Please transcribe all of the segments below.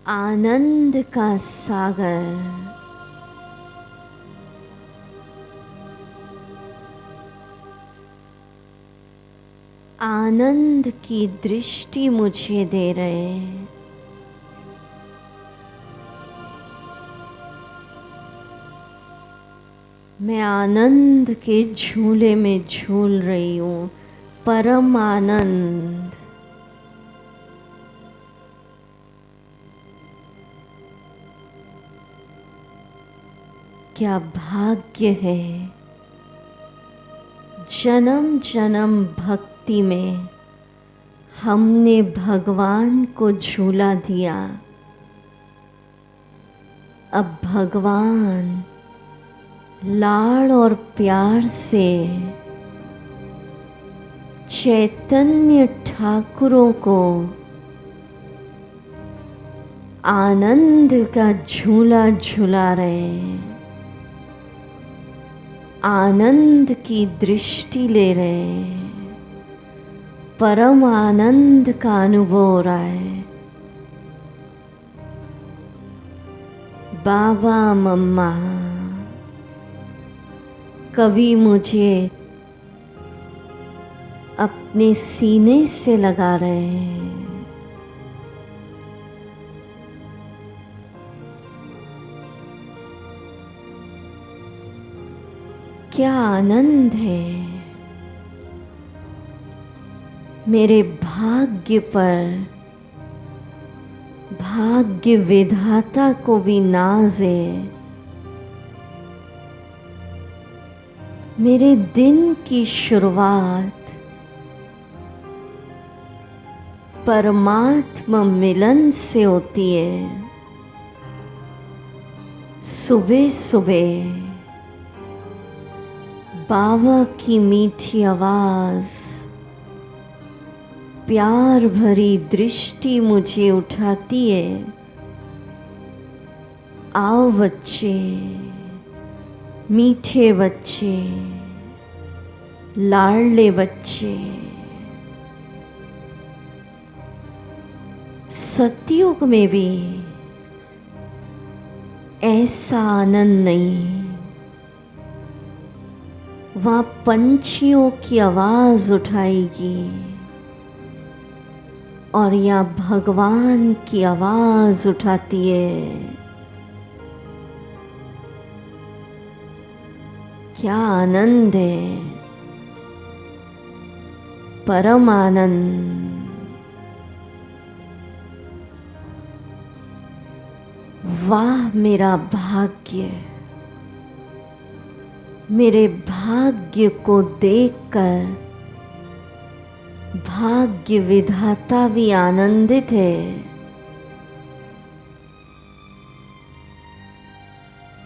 आनंद का सागर, आनंद की दृष्टि मुझे दे रहे हैं। मैं आनंद के झूले में झूल रही हूँ, परम आनंद। क्या भाग्य है, जन्म जन्म भक्ति में हमने भगवान को झूला दिया। अब भगवान लाड़ और प्यार से चैतन्य ठाकुरों को आनंद का झूला झुला रहे हैं, आनंद की दृष्टि ले रहे हैं, परम आनंद का अनुभव हो रहा है। बाबा मम्मा कभी मुझे अपने सीने से लगा रहे हैं। क्या आनंद है। मेरे भाग्य पर भाग्य विधाता को भी नाज है। मेरे दिन की शुरुआत परमात्मा मिलन से होती है। सुबह सुबह बाबा की मीठी आवाज, प्यार भरी दृष्टि मुझे उठाती है। आओ बच्चे, मीठे बच्चे, लाडले बच्चे। सतयुग में भी ऐसा आनंद नहीं। वहाँ पंछियों की आवाज उठाएगी और यहाँ भगवान की आवाज उठाती है। क्या आनंद है, परम आनंद। वाह मेरा भाग्य, मेरे भाग्य को देखकर भाग्य विधाता भी आनंदित है।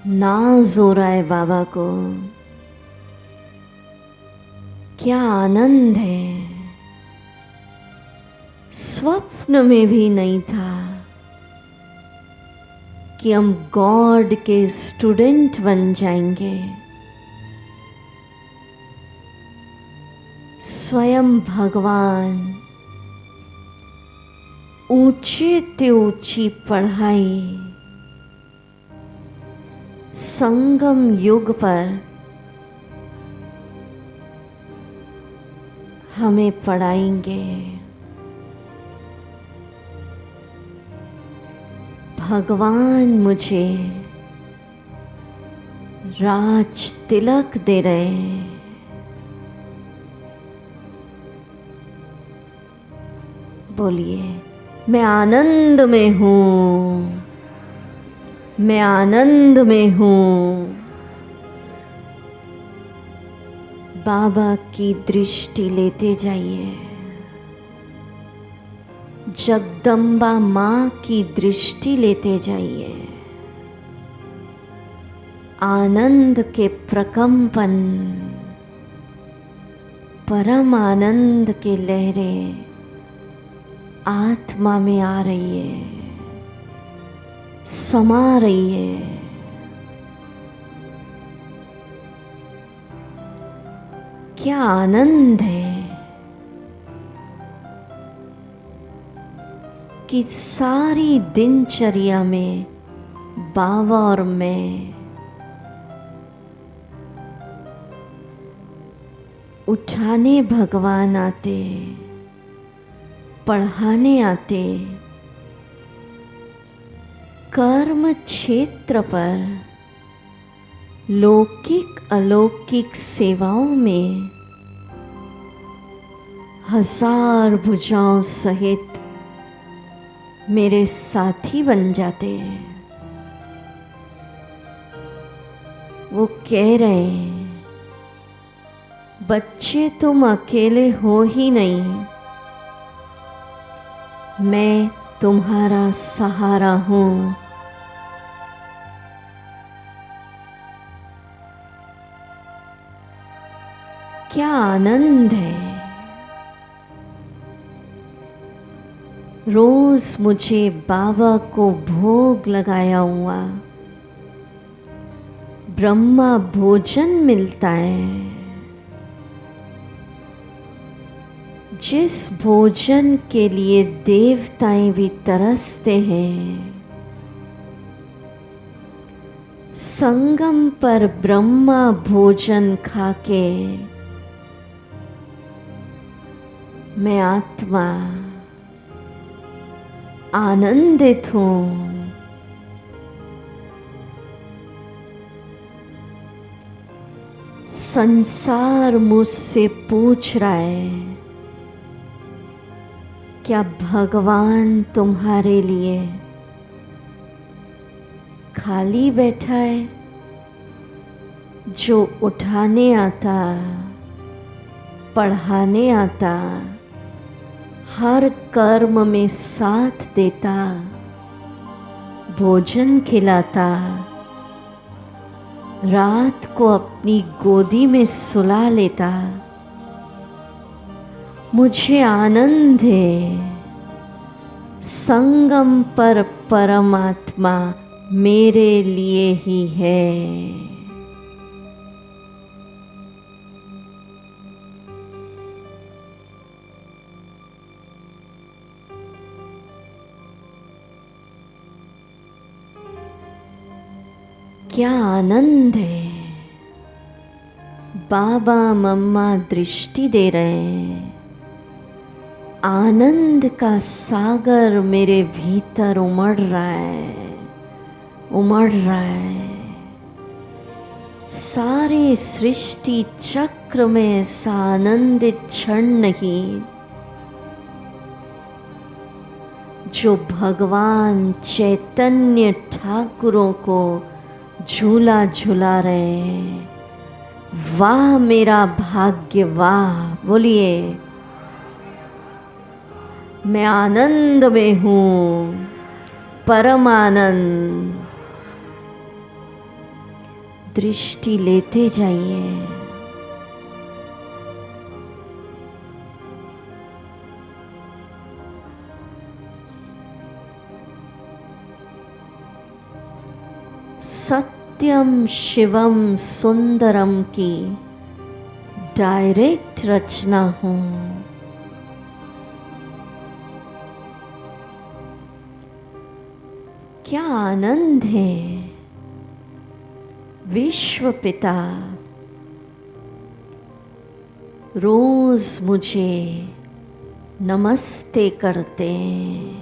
नाज हो रहा है बाबा को। क्या आनंद है। स्वप्न में भी नहीं था कि हम गॉड के स्टूडेंट बन जाएंगे। स्वयं भगवान ऊंचे ते ऊंची पढ़ाई संगम युग पर हमें पढ़ाएंगे। भगवान मुझे राज तिलक दे रहे हैं। बोलिए, मैं आनंद में हूँ, मैं आनंद में हूँ। बाबा की दृष्टि लेते जाइए। जगदम्बा माँ की दृष्टि लेते जाइए। आनंद के प्रकंपन, परम आनंद के लहरें आत्मा में आ रही है, समा रही है। क्या आनंद है। कि सारी दिनचर्या में बाबा और मैं उठाने भगवान आते, पढ़ाने आते, कर्म क्षेत्र पर लौकिक अलौकिक सेवाओं में हजार भुजाओं सहित मेरे साथी बन जाते हैं। वो कह रहे हैं, बच्चे तुम अकेले हो ही नहीं, मैं तुम्हारा सहारा हूं। क्या आनंद है। रोज मुझे बाबा को भोग लगाया हुआ ब्रह्मा भोजन मिलता है। जिस भोजन के लिए देवताएं भी तरसते हैं, संगम पर ब्रह्मा भोजन खाके मैं आत्मा आनंदित हूं। संसार मुझसे पूछ रहा है, क्या भगवान तुम्हारे लिए खाली बैठा है? जो उठाने आता, पढ़ाने आता, हर कर्म में साथ देता, भोजन खिलाता, रात को अपनी गोदी में सुला लेता। मुझे आनंद है, संगम पर परमात्मा मेरे लिए ही है। क्या आनंद है। बाबा मम्मा दृष्टि दे रहे हैं, आनंद का सागर मेरे भीतर उमड़ रहा है, उमड़ रहा है। सारे सृष्टि चक्र में ऐसा आनंदित क्षण नहीं जो भगवान चैतन्य ठाकुरों को झूला झूला रहे हैं। वाह मेरा भाग्य, वाह। बोलिए, मैं आनंद में हूं, परम आनंद। दृष्टि लेते जाइए। सत्यम शिवम सुंदरम की डायरेक्ट रचना हूं। क्या आनंद है। विश्व पिता रोज मुझे नमस्ते करते हैं।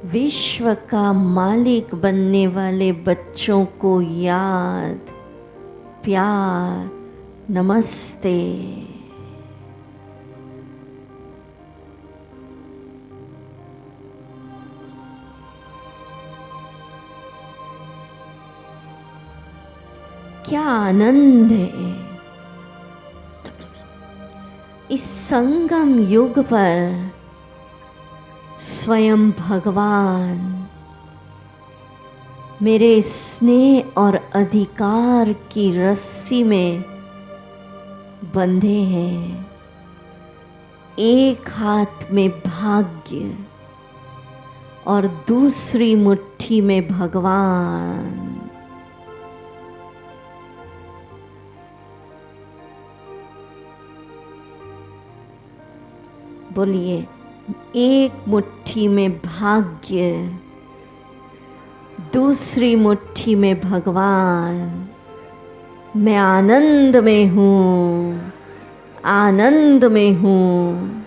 विश्व का मालिक बनने वाले बच्चों को याद, प्यार, नमस्ते। क्या आनंद है। इस संगम युग पर स्वयं भगवान मेरे स्नेह और अधिकार की रस्सी में बंधे हैं। एक हाथ में भाग्य और दूसरी मुट्ठी में भगवान। बोलिए, एक मुट्ठी में भाग्य, दूसरी मुट्ठी में भगवान। मैं आनंद में हूँ, आनंद में हूँ।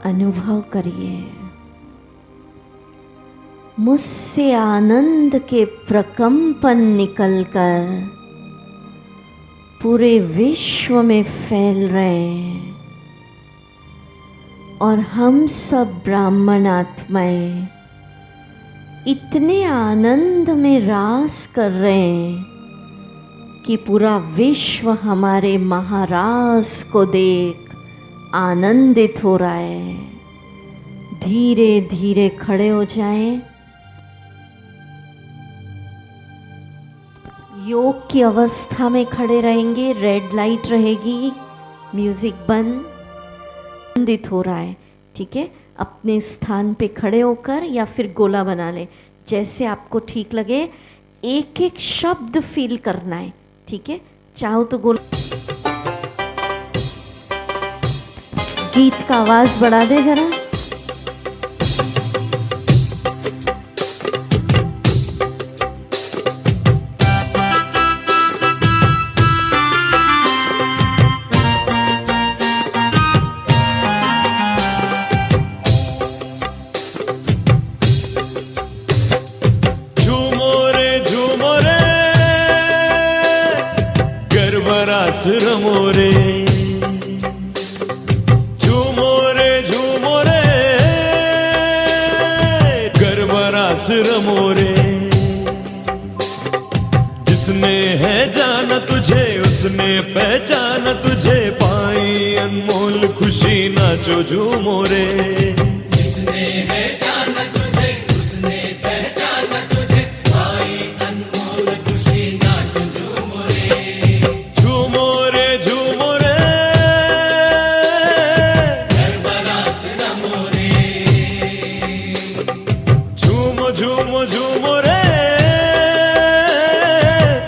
अनुभव करिए, मुझसे आनंद के प्रकंपन निकलकर पूरे विश्व में फैल रहे हैं और हम सब ब्राह्मण आत्माएं इतने आनंद में रास कर रहे हैं कि पूरा विश्व हमारे महारास को देख आनंदित हो रहा है। धीरे धीरे खड़े हो जाएं। योग की अवस्था में खड़े रहेंगे। रेड लाइट रहेगी, म्यूजिक बंद। आनंदित हो रहा है, ठीक है। अपने स्थान पे खड़े होकर या फिर गोला बना लें, जैसे आपको ठीक लगे। एक एक शब्द फील करना है, ठीक है। चाहो तो गोला, गीत का आवाज बढ़ा दे जरा। रमो रे, झूमो रे झूमो रे, गरबरास रमो रे। जिसने है जाना तुझे, उसने पहचाना तुझे, पाई अनमोल खुशी, नाचो झूमो रे। जिसने है जाना तुझे, उसने पहचाना तुझे, पाई अनमोल खुशी, नाचो झूमो रे। झूमो रे झूमो रे, गरबरास रमो रे। झूमो झूमो झूमो रे,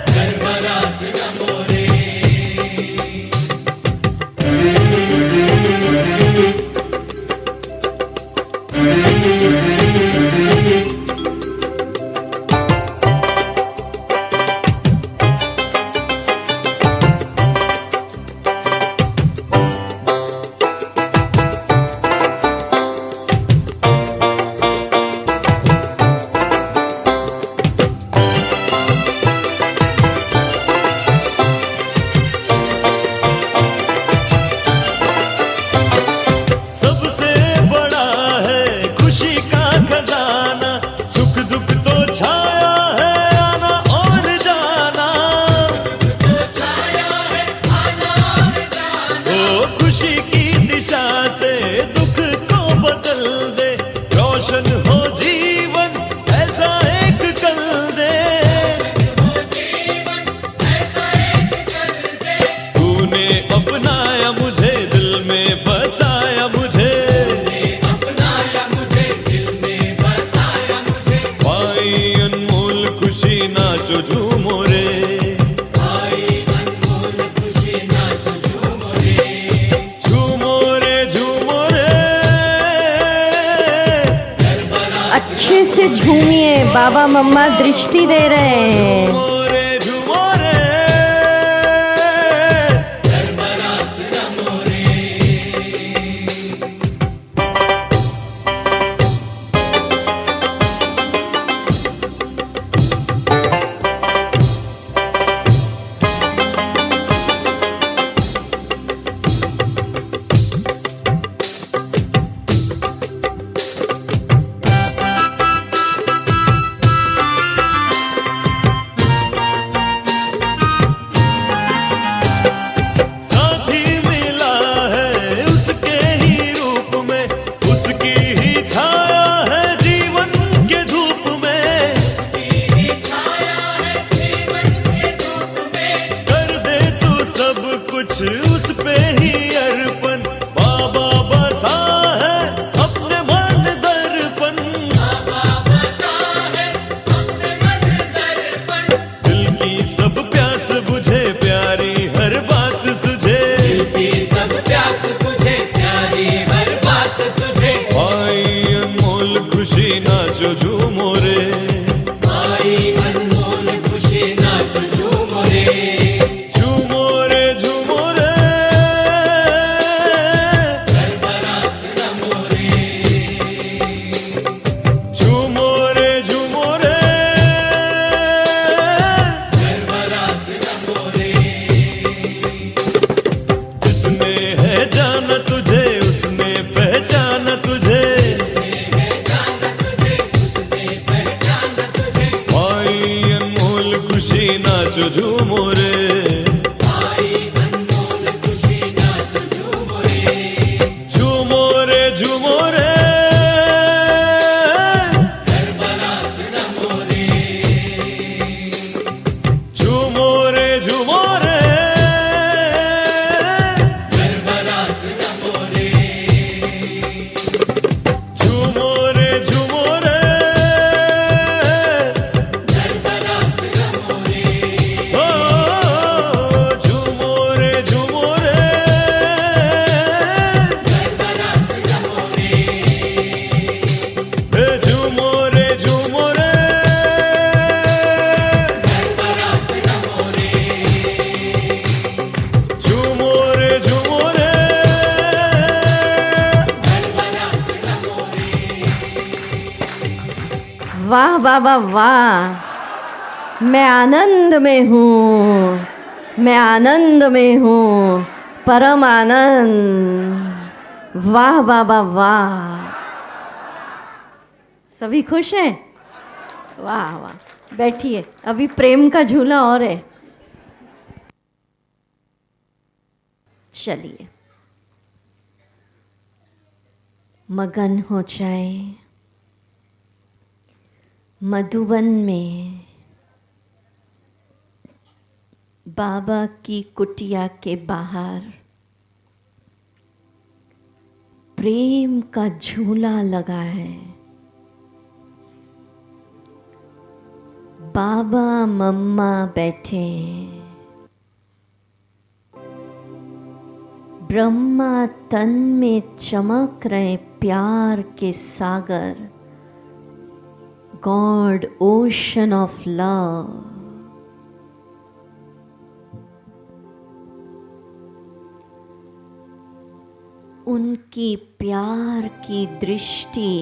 गरबरास रमो रे। अच्छे से झूमिए, बाबा मम्मा दृष्टि दे रहे हैं। झूमो रे, झूमो रे झूमो रे, झूमो रे झूमो रे, ओ झूमो रे झूमो रे, झूमो रे झूमो रे, झूमो रे झूमो रे, वाह वाह वाह वाह, मैं आनंद में हूँ, मैं आनंद में हूँ, परम आनंद। वाह वाह वाह वाह, सभी खुश हैं? वाह वाह, बैठिए, अभी प्रेम का झूला और है। चलिए, मगन हो जाए मधुबन में बाबा की कुटिया के बाहर प्रेम का झूला लगा है। बाबा मम्मा बैठे हैं, ब्रह्मा तन में चमक रहे प्यार के सागर, गॉड ओशन ऑफ लव। उनकी प्यार की दृष्टि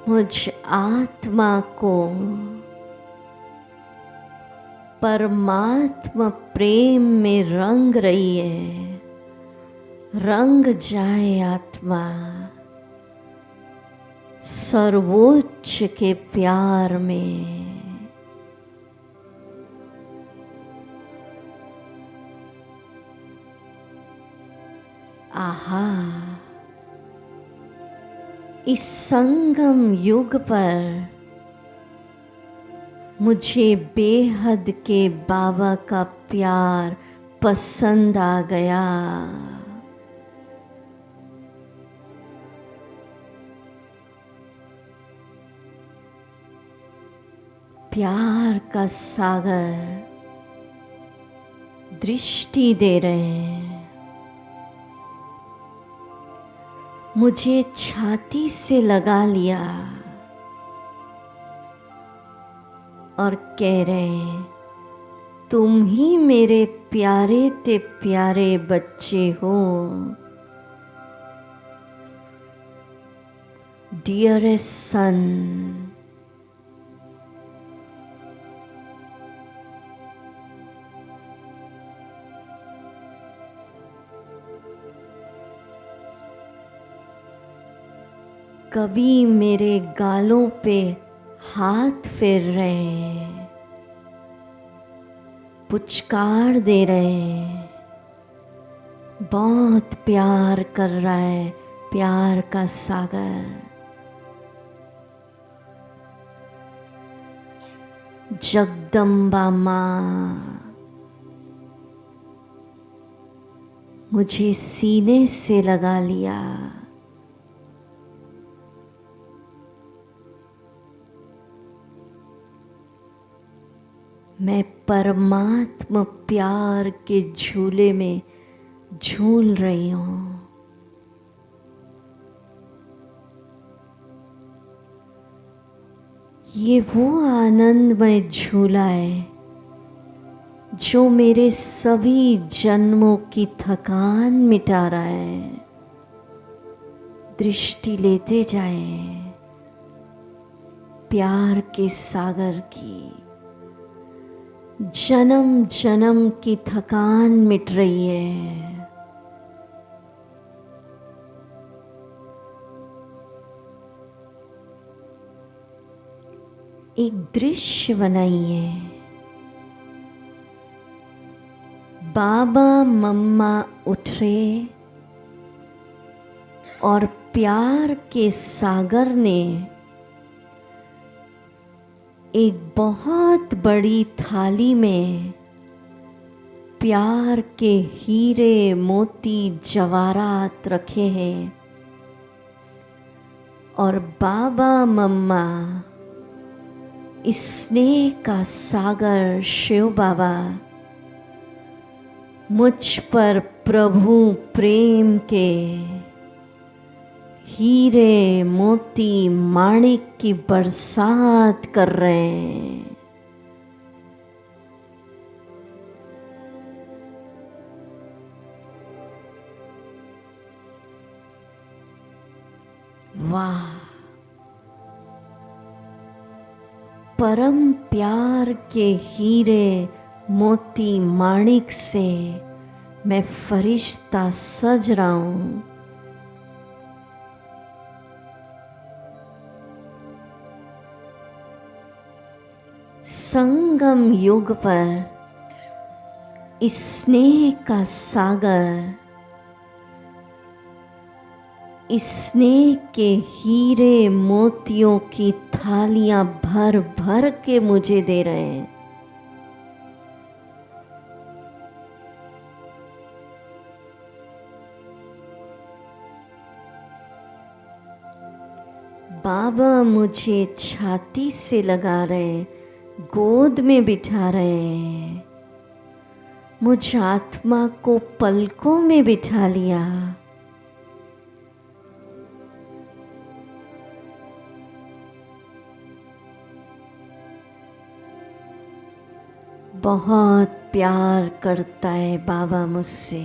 मुझ आत्मा को परमात्मा प्रेम में रंग रही है। रंग जाए आत्मा सर्वोच्च के प्यार में। आहा, इस संगम युग पर मुझे बेहद के बाबा का प्यार पसंद आ गया। प्यार का सागर दृष्टि दे रहे हैं, मुझे छाती से लगा लिया और कह रहे हैं, तुम ही मेरे प्यारे ते प्यारे बच्चे हो। डियरेस्ट सन, कभी मेरे गालों पे हाथ फेर रहे हैं, पुचकार दे रहे हैं, बहुत प्यार कर रहा है प्यार का सागर। जगदम्बा माँ मुझे सीने से लगा लिया। मैं परमात्मा प्यार के झूले में झूल रही हूँ। ये वो आनंदमय झूला है जो मेरे सभी जन्मों की थकान मिटा रहा है। दृष्टि लेते जाएं प्यार के सागर की। जन्म जन्म की थकान मिट रही है। एक दृश्य बनाइए। बाबा मम्मा उठ रहे और प्यार के सागर ने एक बहुत बड़ी थाली में प्यार के हीरे मोती जवाहरात रखे हैं और बाबा मम्मा इस स्नेह का सागर शिव बाबा मुझ पर प्रभु प्रेम के हीरे मोती माणिक की बरसात कर रहे हैं। वाह, परम प्यार के हीरे मोती माणिक से मैं फरिश्ता सज रहा हूं। संगम युग पर इस स्नेह का सागर, इस स्नेह के हीरे मोतियों की थालियां भर भर के मुझे दे रहे हैं। बाबा मुझे छाती से लगा रहे, गोद में बिठा रहे हैं। मुझ आत्मा को पलकों में बिठा लिया। बहुत प्यार करता है बाबा मुझसे।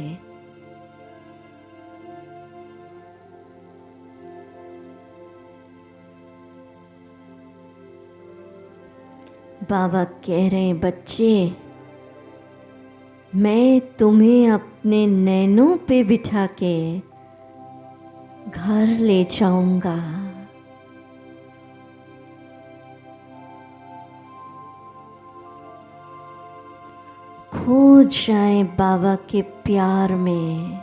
बाबा कह रहे हैं, बच्चे मैं तुम्हें अपने नैनों पे बिठा के घर ले जाऊंगा। खो जाए बाबा के प्यार में।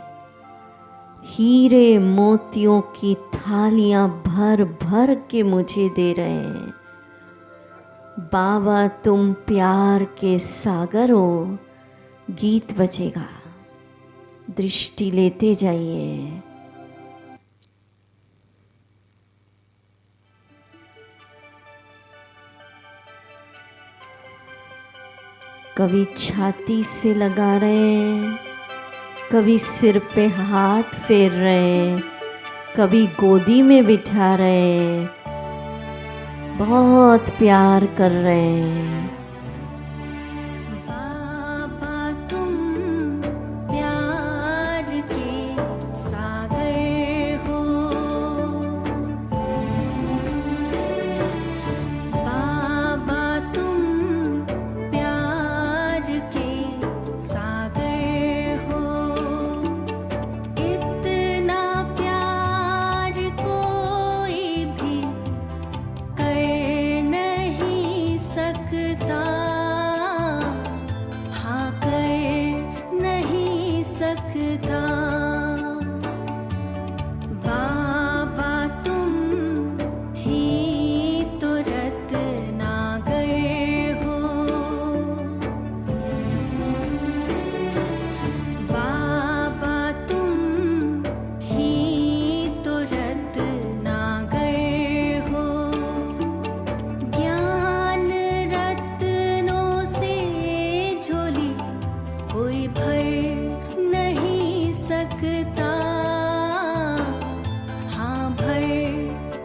हीरे मोतियों की थालियां भर भर के मुझे दे रहे हैं। बाबा तुम प्यार के सागर हो। गीत बजेगा, दृष्टि लेते जाइए। कभी छाती से लगा रहे हैं, कभी सिर पे हाथ फेर रहे हैं, कभी गोदी में बिठा रहे हैं। बहुत प्यार कर रहे हैं। बाबा तुम प्यार के सागर हो। बाबा तुम प्यार के सागर हो। इतना प्यार कोई भी कर नहीं सकता। हाँ, कर नहीं सकता। बाबा तुम ही तो रत्नागर हो। बाबा तुम ही तो रत्नागर हो। ज्ञान रत्नों से झोली कोई भर नहीं सकता। हाँ, भर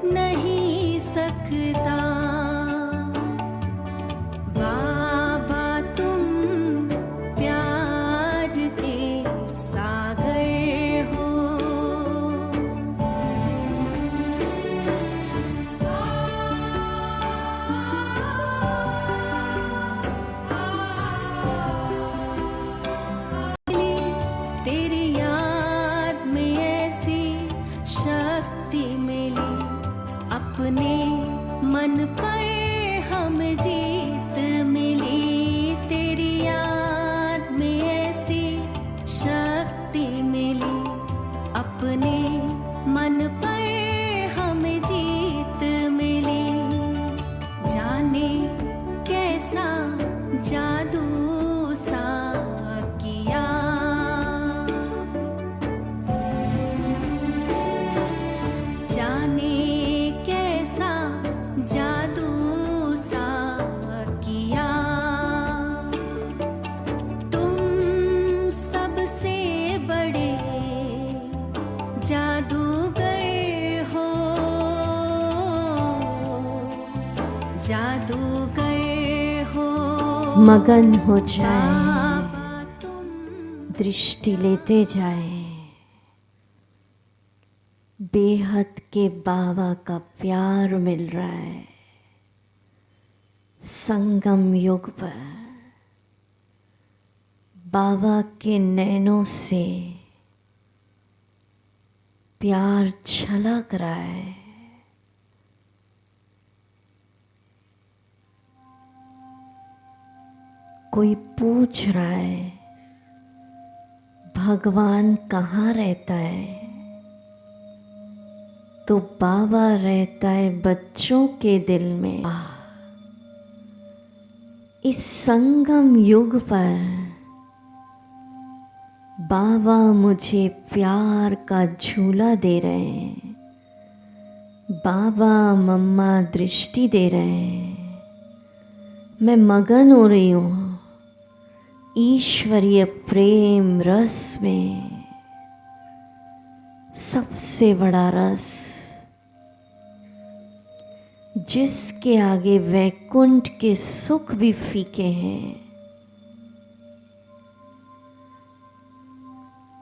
नहीं सकता। बाबा तुम प्यार के सागर हो। तेरी याद में ऐसी शक्ति मिली, अपने मन पर हमें जीत मिली। तेरी याद में ऐसी शक्ति मिली, अपने मन मगन हो जाए, बाबा तुम दृष्टि लेते जाए। बेहद के बाबा का प्यार मिल रहा है संगम युग पर। बाबा के नैनों से प्यार छलक रहा है। कोई पूछ रहा है भगवान कहाँ रहता है, तो बाबा रहता है बच्चों के दिल में। इस संगम युग पर बाबा मुझे प्यार का झूला दे रहे हैं। बाबा मम्मा दृष्टि दे रहे हैं। मैं मगन हो रही हूँ ईश्वरीय प्रेम रस में। सबसे बड़ा रस जिसके आगे वैकुंठ के सुख भी फीके हैं।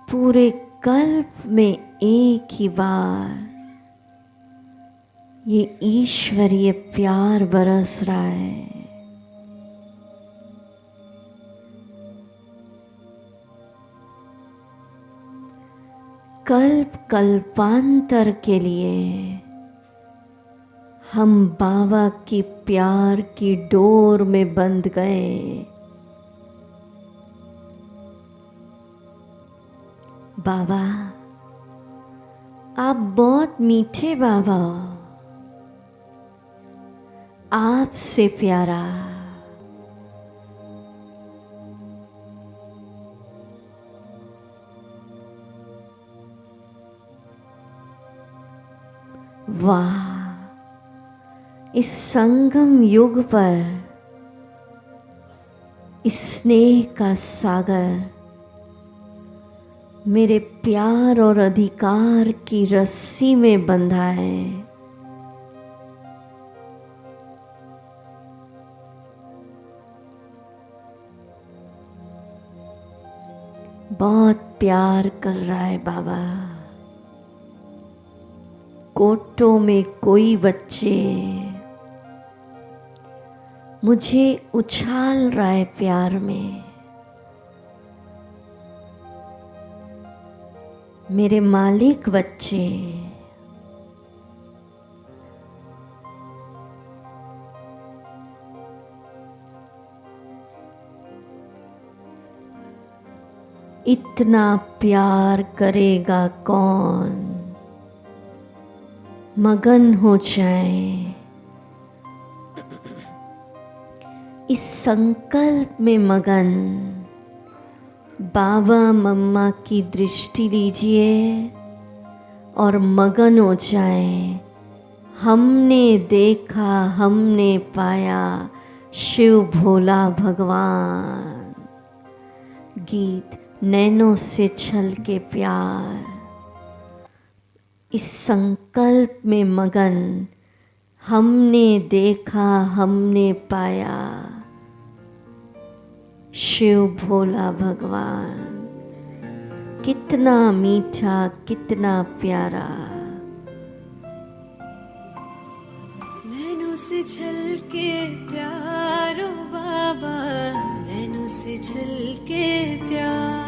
पूरे कल्प में एक ही बार ये ईश्वरीय प्यार बरस रहा है। कल्प कल्पांतर के लिए हम बाबा की प्यार की डोर में बंध गए। बाबा आप बहुत मीठे बाबा हो, आपसे प्यारा वाह। इस संगम युग पर इस स्नेह का सागर मेरे प्यार और अधिकार की रस्सी में बंधा है। बहुत प्यार कर रहा है बाबा। कोटों में कोई बच्चे मुझे उछाल रहा है प्यार में। मेरे मालिक बच्चे इतना प्यार करेगा कौन। मगन हो जाए इस संकल्प में मगन। बाबा मम्मा की दृष्टि लीजिए और मगन हो जाए। हमने देखा हमने पाया शिव भोला भगवान। गीत नैनों से छल के प्यार। इस संकल्प में मगन हमने देखा हमने पाया शिव भोला भगवान। कितना मीठा कितना प्यारा। नैनों से छल के प्यारो बाबा, नैनों से छल के प्यार।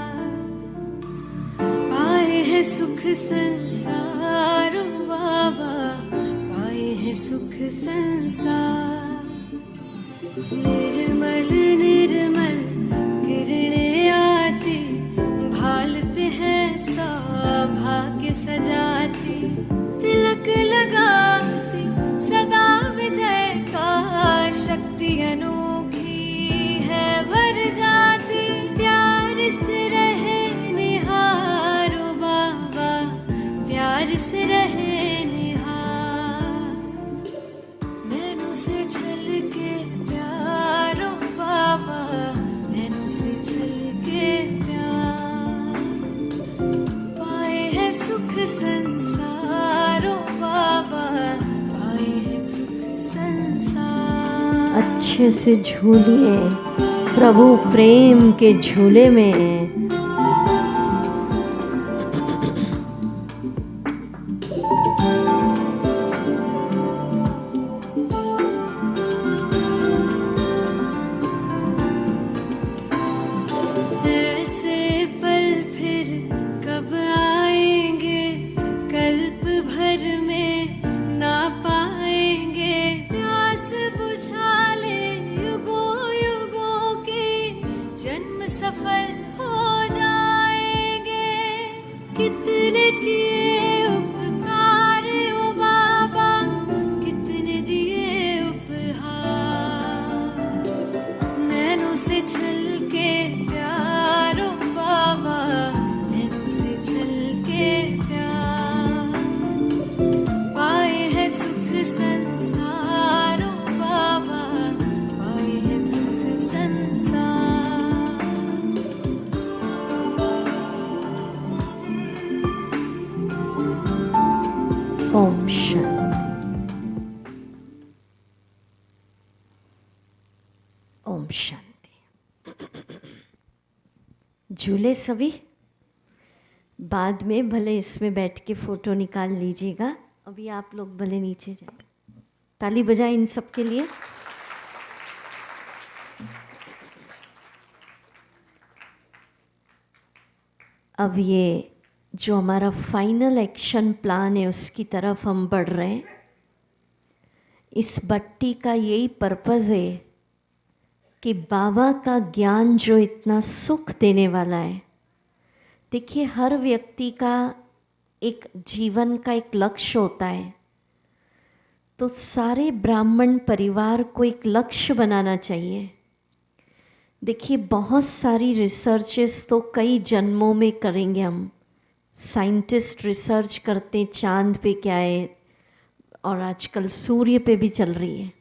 पाए है सुख संसारो बाबा, पाए है सुख संसार। निर्मल निर्मल किरणें आती, भाल पे है सौभाग्य सजाती। तिलक लगाती सदा विजय का, शक्ति अनोखी है भर जाती। प्यार से रहे निहारो बाबा, प्यार से रहे निहार। नैनों से छल के प्यारो बाबा, नैनों से छल के प्यार। पाए है सुख संसारो बाबा, पाए है सुख संसार। अच्छे से झूलिए प्रभु प्रेम के झूले में ऐसे पल फिर कब आएंगे, कल्प भर में ना पाएंगे। प्यास बुझा ले युगों युगों के, जन्म सफल हो जाएंगे। कितने किए उपकार ओ बाबा, कितने दिए उपहार। नैनों से छलके प्यार ओ बाबा, नैनों से छलके प्यार। पाए है सुख संसार ओ बाबा, पाए है सुख संसार। ओम शांति। ओम शांति। झूले सभी बाद में भले इसमें बैठ के फोटो निकाल लीजिएगा, अभी आप लोग भले नीचे जाए। ताली बजाएं इन सब के लिए। अब ये जो हमारा फाइनल एक्शन प्लान है उसकी तरफ हम बढ़ रहे हैं। इस बट्टी का यही पर्पज़ है कि बाबा का ज्ञान जो इतना सुख देने वाला है। देखिए, हर व्यक्ति का एक जीवन का एक लक्ष्य होता है, तो सारे ब्राह्मण परिवार को एक लक्ष्य बनाना चाहिए। देखिए, बहुत सारी रिसर्चेस तो कई जन्मों में करेंगे हम। साइंटिस्ट रिसर्च करते चांद पे क्या है, और आजकल सूर्य पे भी चल रही है।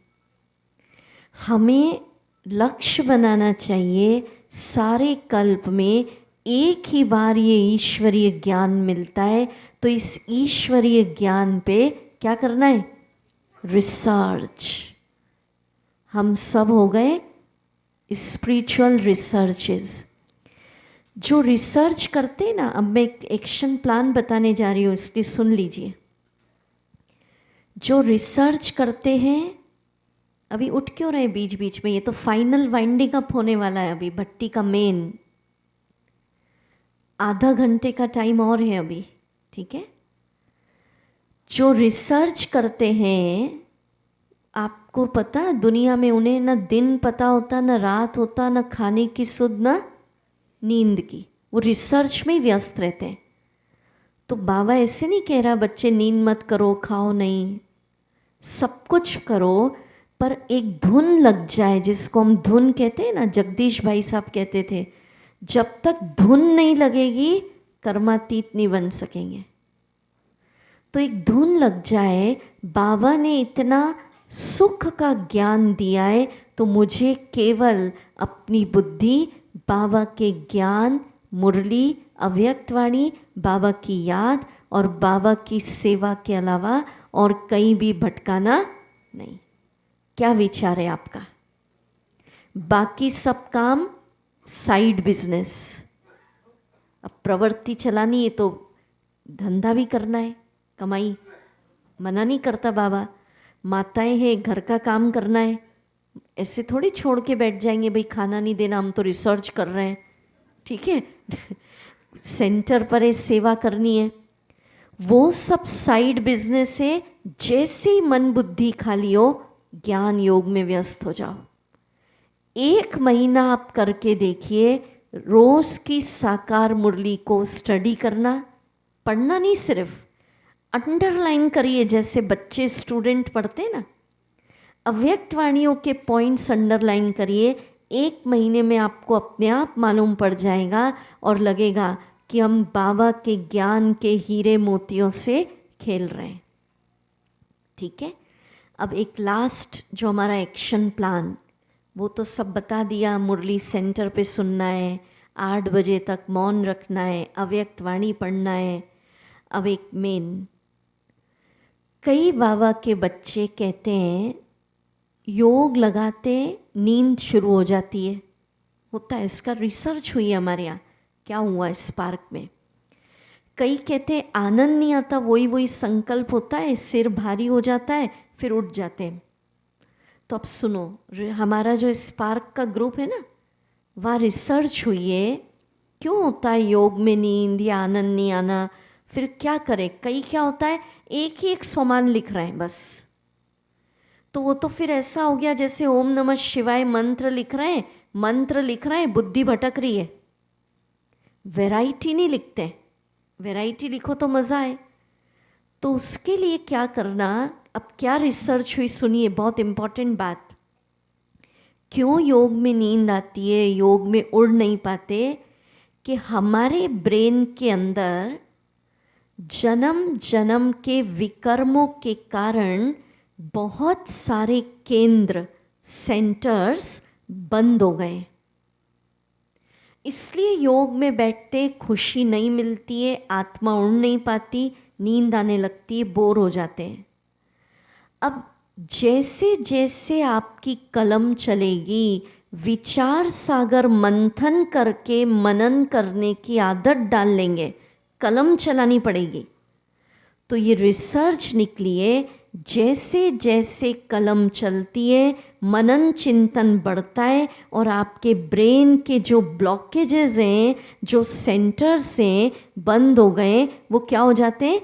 हमें लक्ष्य बनाना चाहिए, सारे कल्प में एक ही बार ये ईश्वरीय ज्ञान मिलता है, तो इस ईश्वरीय ज्ञान पे क्या करना है? रिसर्च। हम सब हो गए स्पिरिचुअल रिसर्चेस। जो रिसर्च करते हैं ना, अब मैं एक एक्शन प्लान बताने जा रही हूँ, इसलिए सुन लीजिए। जो रिसर्च करते हैं, अभी उठ क्यों रहे बीच बीच में? ये तो फाइनल वाइंडिंग अप होने वाला है अभी, भट्टी का मेन। आधा घंटे का टाइम और है अभी, ठीक है? जो रिसर्च करते हैं, आपको पता दुनिया में उन्हें ना दिन पता होता, ना रात होता, ना खाने की सुध, ना नींद की। वो रिसर्च में ही व्यस्त रहते हैं। तो बाबा ऐसे नहीं कह रहा बच्चे नींद मत करो, खाओ नहीं, सब कुछ करो, पर एक धुन लग जाए, जिसको हम धुन कहते हैं ना, जगदीश भाई साहब कहते थे, जब तक धुन नहीं लगेगी कर्मातीत नहीं बन सकेंगे। तो एक धुन लग जाए, बाबा ने इतना सुख का ज्ञान दिया है, तो मुझे केवल अपनी बुद्धि बाबा के ज्ञान, मुरली, अव्यक्तवाणी, बाबा की याद और बाबा की सेवा के अलावा और कहीं भी भटकाना नहीं। क्या विचार है आपका? बाकी सब काम साइड बिजनेस। अब प्रवृत्ति चलानी है तो धंधा भी करना है, कमाई मना नहीं करता बाबा। माताएं हैं, घर का काम करना है, ऐसे थोड़ी छोड़ के बैठ जाएंगे भाई खाना नहीं देना, हम तो रिसर्च कर रहे हैं, ठीक है? सेंटर पर है, सेवा करनी है, वो सब साइड बिजनेस है। जैसे ही मन बुद्धि खाली हो, ज्ञान योग में व्यस्त हो जाओ। 1 महीना आप करके देखिए, रोज की साकार मुरली को स्टडी करना, पढ़ना नहीं, सिर्फ अंडरलाइन करिए, जैसे बच्चे स्टूडेंट पढ़ते ना, अव्यक्त वाणियों के पॉइंट्स अंडरलाइन करिए। 1 महीने में आपको अपने आप मालूम पड़ जाएगा और लगेगा कि हम बाबा के ज्ञान के हीरे मोतियों से खेल रहे हैं, ठीक है? अब एक लास्ट जो हमारा एक्शन प्लान, वो तो सब बता दिया। मुरली सेंटर पे सुनना है, 8 बजे तक मौन रखना है, अव्यक्त वाणी पढ़ना है। अब एक मेन, कई बाबा के बच्चे कहते हैं योग लगाते नींद शुरू हो जाती है, होता है, इसका रिसर्च हुई है हमारे यहाँ, क्या हुआ इस पार्क में। कई कहते हैं आनंद नहीं आता, वही संकल्प होता है, सिर भारी हो जाता है, फिर उठ जाते हैं। तो अब सुनो, हमारा जो इस पार्क का ग्रुप है ना, वहाँ रिसर्च हुई है क्यों होता है योग में नींद या आनंद नहीं आना, फिर क्या करें। कई क्या होता है, एक ही एक सोमान लिख रहे हैं बस, तो वो तो फिर ऐसा हो गया जैसे ओम नमः शिवाय मंत्र लिख रहे हैं, बुद्धि भटक रही है, वैरायटी नहीं लिखते। वैरायटी लिखो तो मज़ा आए। तो उसके लिए क्या करना, अब क्या रिसर्च हुई सुनिए, बहुत इम्पॉर्टेंट बात। क्यों योग में नींद आती है, योग में उड़ नहीं पाते, कि हमारे ब्रेन के अंदर जन्म जन्म के विकर्मों के कारण बहुत सारे केंद्र, सेंटर्स बंद हो गए। इसलिए योग में बैठते खुशी नहीं मिलती है, आत्मा उड़ नहीं पाती, नींद आने लगती है, बोर हो जाते हैं। अब जैसे जैसे आपकी कलम चलेगी, विचार सागर मंथन करके मनन करने की आदत डाल लेंगे, कलम चलानी पड़ेगी। तो ये रिसर्च निकली है, जैसे जैसे कलम चलती है, मनन चिंतन बढ़ता है, और आपके ब्रेन के जो ब्लॉकेजेस हैं, जो सेंटर्स हैं बंद हो गए, वो क्या हो जाते हैं,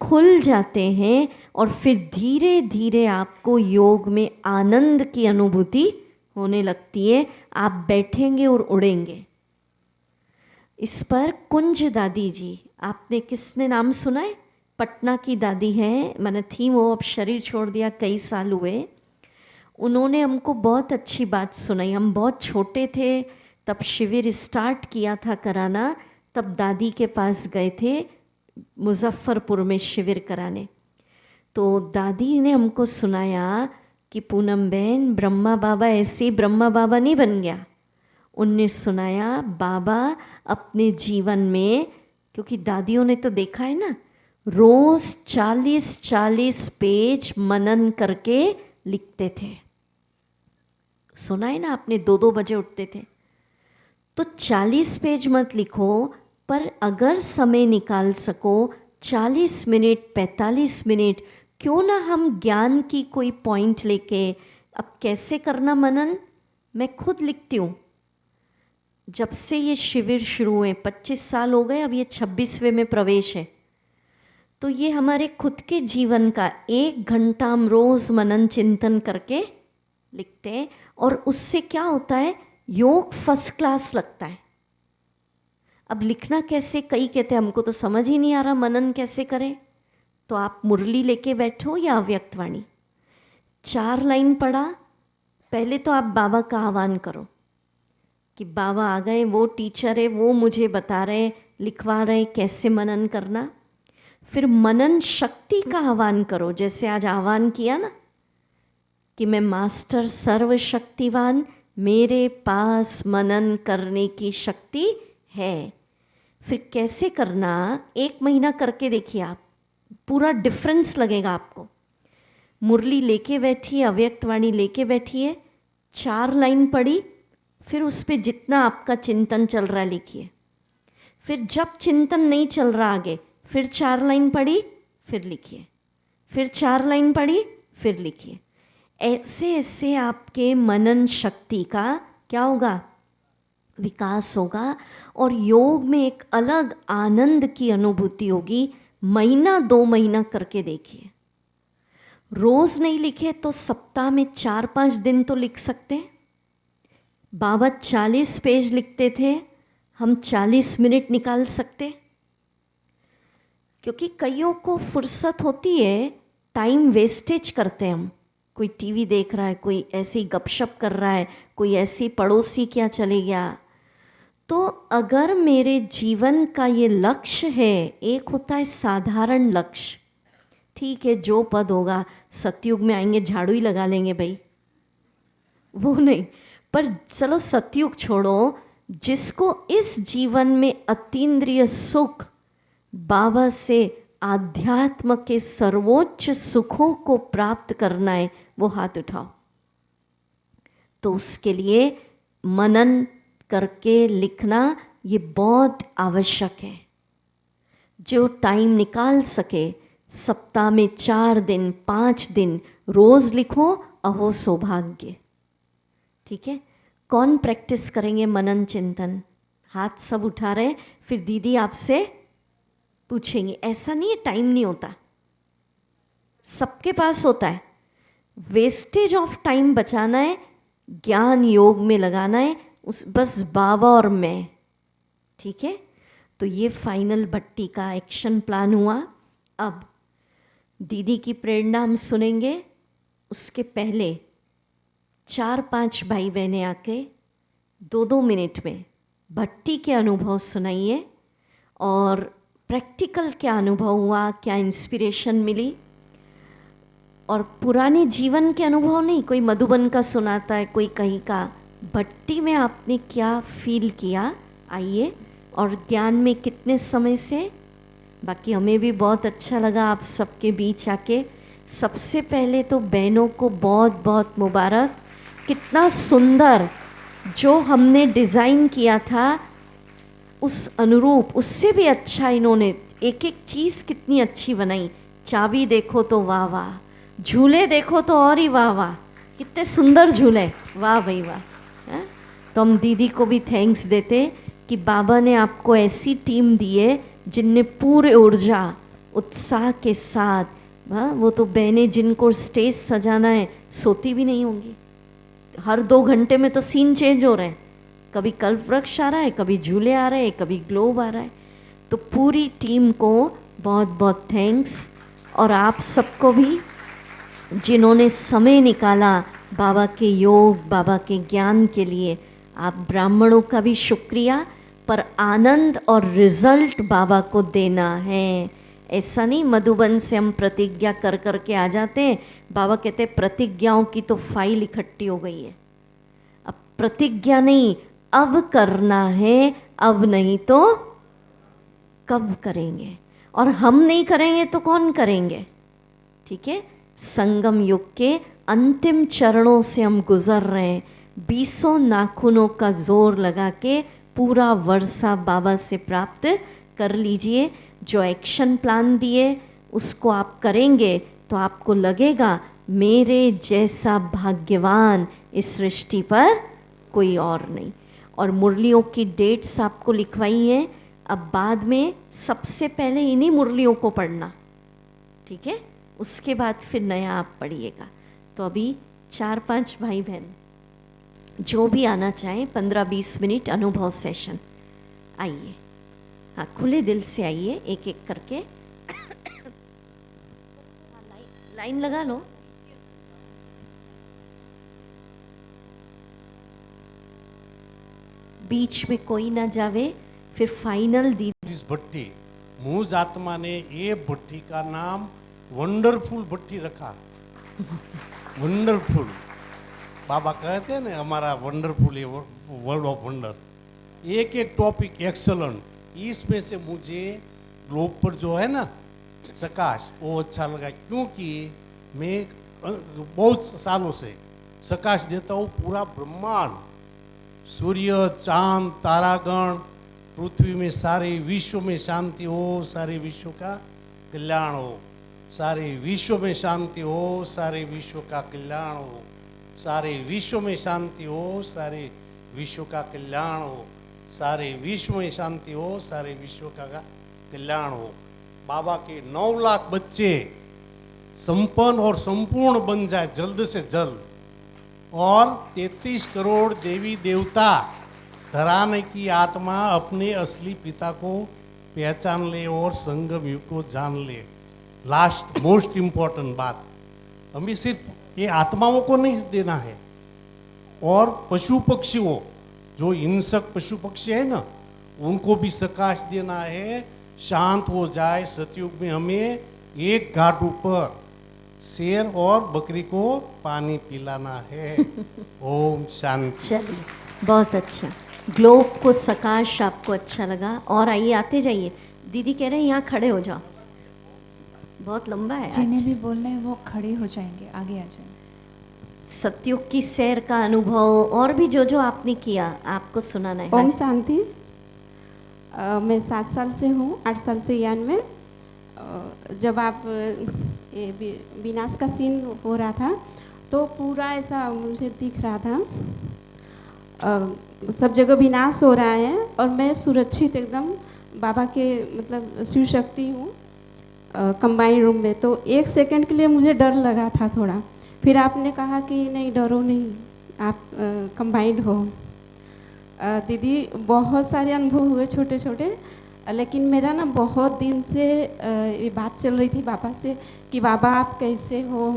खुल जाते हैं। और फिर धीरे धीरे आपको योग में आनंद की अनुभूति होने लगती है, आप बैठेंगे और उड़ेंगे। इस पर कुंज दादी जी, आपने किसने नाम सुना है, पटना की दादी हैं, मैंने थी, वो अब शरीर छोड़ दिया, कई साल हुए। उन्होंने हमको बहुत अच्छी बात सुनाई। हम बहुत छोटे थे तब शिविर स्टार्ट किया था कराना, तब दादी के पास गए थे मुजफ्फरपुर में शिविर कराने। तो दादी ने हमको सुनाया कि पूनम बहन, ब्रह्मा बाबा ऐसे ब्रह्मा बाबा नहीं बन गया। उनने सुनाया बाबा अपने जीवन में, क्योंकि दादियों ने तो देखा है ना, रोज़ 40-40 पेज मनन करके लिखते थे। सुना है ना आपने, 2-2 बजे उठते थे। तो 40 पेज मत लिखो, पर अगर समय निकाल सको 40 मिनट 45 मिनट, क्यों ना हम ज्ञान की कोई पॉइंट लेके, अब कैसे करना मनन मैं खुद लिखती हूँ। जब से ये शिविर शुरू हुए 25 साल हो गए, अब ये 26वें में प्रवेश है। तो ये हमारे खुद के जीवन का 1 घंटा हम रोज़ मनन चिंतन करके लिखते हैं, और उससे क्या होता है, योग फर्स्ट क्लास लगता है। अब लिखना कैसे, कई कहते हैं हमको तो समझ ही नहीं आ रहा मनन कैसे करें। तो आप मुरली लेके बैठो या अव्यक्तवाणी, 4 लाइन पढ़ा, पहले तो आप बाबा का आह्वान करो कि बाबा आ गए, वो टीचर है, वो मुझे बता रहे, लिखवा रहे कैसे मनन करना। फिर मनन शक्ति का आह्वान करो, जैसे आज आह्वान किया ना कि मैं मास्टर सर्वशक्तिवान, मेरे पास मनन करने की शक्ति है। फिर कैसे करना, 1 महीना करके देखिए आप, पूरा डिफरेंस लगेगा आपको। मुरली लेके बैठिए, अव्यक्तवाणी लेके बैठिए, 4 लाइन पढ़ी, फिर उस पर जितना आपका चिंतन चल रहा है लिखिए। फिर जब चिंतन नहीं चल रहा आगे, फिर 4 लाइन पढ़ी, फिर लिखिए, फिर 4 लाइन पढ़ी, फिर लिखिए। ऐसे ऐसे आपके मनन शक्ति का क्या होगा, विकास होगा, और योग में एक अलग आनंद की अनुभूति होगी। महीना 2 महीना करके देखिए। रोज़ नहीं लिखे तो सप्ताह में 4-5 दिन तो लिख सकते हैं। बाबा 40 पेज लिखते थे, हम 40 मिनट निकाल सकते, क्योंकि कईयों को फुर्सत होती है, टाइम वेस्टेज करते हैं हम। कोई टीवी देख रहा है, कोई ऐसी गपशप कर रहा है, कोई ऐसी पड़ोसी क्या चले गया। तो अगर मेरे जीवन का ये लक्ष्य है, एक होता है साधारण लक्ष्य, ठीक है जो पद होगा, सतयुग में आएंगे झाड़ू ही लगा लेंगे भाई, वो नहीं, पर चलो सतयुग छोड़ो, जिसको इस जीवन में अतीन्द्रिय सुख, बाबा से आध्यात्म के सर्वोच्च सुखों को प्राप्त करना है, वो हाथ उठाओ। तो उसके लिए मनन करके लिखना ये बहुत आवश्यक है। जो टाइम निकाल सके, सप्ताह में 4 दिन 5 दिन रोज़ लिखो, अहो सौभाग्य। ठीक है, कौन प्रैक्टिस करेंगे मनन चिंतन? हाथ सब उठा रहे हैं, फिर दीदी आपसे पूछेंगी। ऐसा नहीं है टाइम नहीं होता, सबके पास होता है। वेस्टेज ऑफ टाइम बचाना है, ज्ञान योग में लगाना है, उस बस बाबा और मैं। ठीक है, तो ये फाइनल भट्टी का एक्शन प्लान हुआ। अब दीदी की प्रेरणा हम सुनेंगे, उसके पहले 4-5 भाई बहनें आके 2-2 मिनट में भट्टी के अनुभव सुनाइए और प्रैक्टिकल क्या अनुभव हुआ, क्या इंस्पिरेशन मिली। और पुराने जीवन के अनुभव नहीं, कोई मधुबन का सुनाता है, कोई कहीं का, भट्टी में आपने क्या फील किया, आइए। और ज्ञान में कितने समय से, बाकी हमें भी बहुत अच्छा लगा आप सबके बीच आके। सबसे पहले तो बहनों को बहुत बहुत मुबारक, कितना सुंदर जो हमने डिज़ाइन किया था उस अनुरूप, उससे भी अच्छा इन्होंने एक एक चीज़ कितनी अच्छी बनाई। चाबी देखो तो वाह वाह, झूले देखो तो और ही वाह वाह, कितने सुंदर झूले, वाह भाई वाह। है? तो हम दीदी को भी थैंक्स देते कि बाबा ने आपको ऐसी टीम दी है जिनने पूरे ऊर्जा उत्साह के साथ, हाँ वो तो बहनें जिनको स्टेज सजाना है सोती भी नहीं होंगी, हर 2 घंटे में तो सीन चेंज हो रहे हैं, कभी कल्प वृक्ष आ रहा है, कभी झूले आ रहे हैं, कभी ग्लोब आ रहा है। तो पूरी टीम को बहुत बहुत थैंक्स, और आप सबको भी जिन्होंने समय निकाला बाबा के योग, बाबा के ज्ञान के लिए, आप ब्राह्मणों का भी शुक्रिया। पर आनंद और रिजल्ट बाबा को देना है। ऐसा नहीं मधुबन से हम प्रतिज्ञा कर कर के आ जाते हैं, बाबा कहते हैं प्रतिज्ञाओं की तो फाइल इकट्ठी हो गई है, अब प्रतिज्ञा नहीं, अब करना है, अब नहीं तो कब करेंगे, और हम नहीं करेंगे तो कौन करेंगे। ठीक है, संगम युग के अंतिम चरणों से हम गुजर रहे हैं। 20 नाखूनों का जोर लगा के पूरा वर्षा बाबा से प्राप्त कर लीजिए। जो एक्शन प्लान दिए उसको आप करेंगे तो आपको लगेगा मेरे जैसा भाग्यवान इस सृष्टि पर कोई और नहीं। और मुरलियों की डेट्स आपको लिखवाई हैं, अब बाद में सबसे पहले इन्हीं मुरलियों को पढ़ना, ठीक है, उसके बाद फिर नया आप पढ़िएगा। तो अभी 4-5 भाई बहन जो भी आना चाहें 15-20 मिनट अनुभव सेशन, आइए, हाँ खुले दिल से आइए, एक एक करके लाइन लगा लो। बीच में कोई ना जावे, फिर फाइनल दी। इस भट्टी मूज आत्मा ने ये भट्टी का नाम वंडरफुल भट्टी रखा। वंडरफुल, बाबा कहते हैं ना हमारा वंडरफुल है वर्ल्ड ऑफ वंडर। एक एक टॉपिक एक्सलेंट, इसमें से मुझे ग्लोब पर जो है ना सकाश, वो अच्छा लगा, क्योंकि मैं बहुत सालों से सकाश देता हूँ पूरा ब्रह्मांड, सूर्य, चांद, तारागण, पृथ्वी में सारे विश्व में शांति हो, सारे विश्व का कल्याण हो, सारे विश्व में शांति हो, सारे विश्व का कल्याण हो, सारे विश्व में शांति हो, सारे विश्व का कल्याण हो, सारे विश्व में शांति हो, सारे विश्व का कल्याण हो। बाबा के 9 लाख बच्चे संपन्न और संपूर्ण बन जाए जल्द से जल्द, और 33 करोड़ देवी देवता धराने की आत्मा अपने असली पिता को पहचान ले और संगम युग को जान ले। लास्ट मोस्ट इम्पोर्टेंट बात, हमें सिर्फ ये आत्माओं को नहीं देना है, और पशु पक्षियों, जो हिंसक पशु पक्षी है ना, उनको भी सकाश देना है, शांत हो जाए। सतयुग में हमें एक घाट ऊपर शेर और बकरी को पानी पिलाना है। ओम शांति। चलिए, बहुत अच्छा। ग्लोब को सकाश आपको अच्छा लगा, और आइए आते जाइए। दीदी कह रहे हैं यहाँ खड़े हो जाओ, बहुत लंबा है। जिन्हें भी बोलना है वो खड़े हो जाएंगे, आगे आ जाएंगे। सतयुग की सैर का अनुभव और भी जो जो आपने किया आपको सुनाना है। ओम हाँ जी। शांति। मैं 7 साल से हूँ, 8 साल से यान में। जब आप ये विनाश का सीन हो रहा था तो पूरा ऐसा मुझे दिख रहा था, सब जगह विनाश हो रहा है और मैं सुरक्षित एकदम बाबा के मतलब शिव शक्ति हूँ कंबाइंड रूम में। तो 1 सेकंड के लिए मुझे डर लगा था थोड़ा, फिर आपने कहा कि नहीं डरो नहीं, आप कंबाइंड हो। दीदी बहुत सारे अनुभव हुए छोटे छोटे, लेकिन मेरा ना बहुत दिन से ये बात चल रही थी बाबा से कि बाबा आप कैसे हो,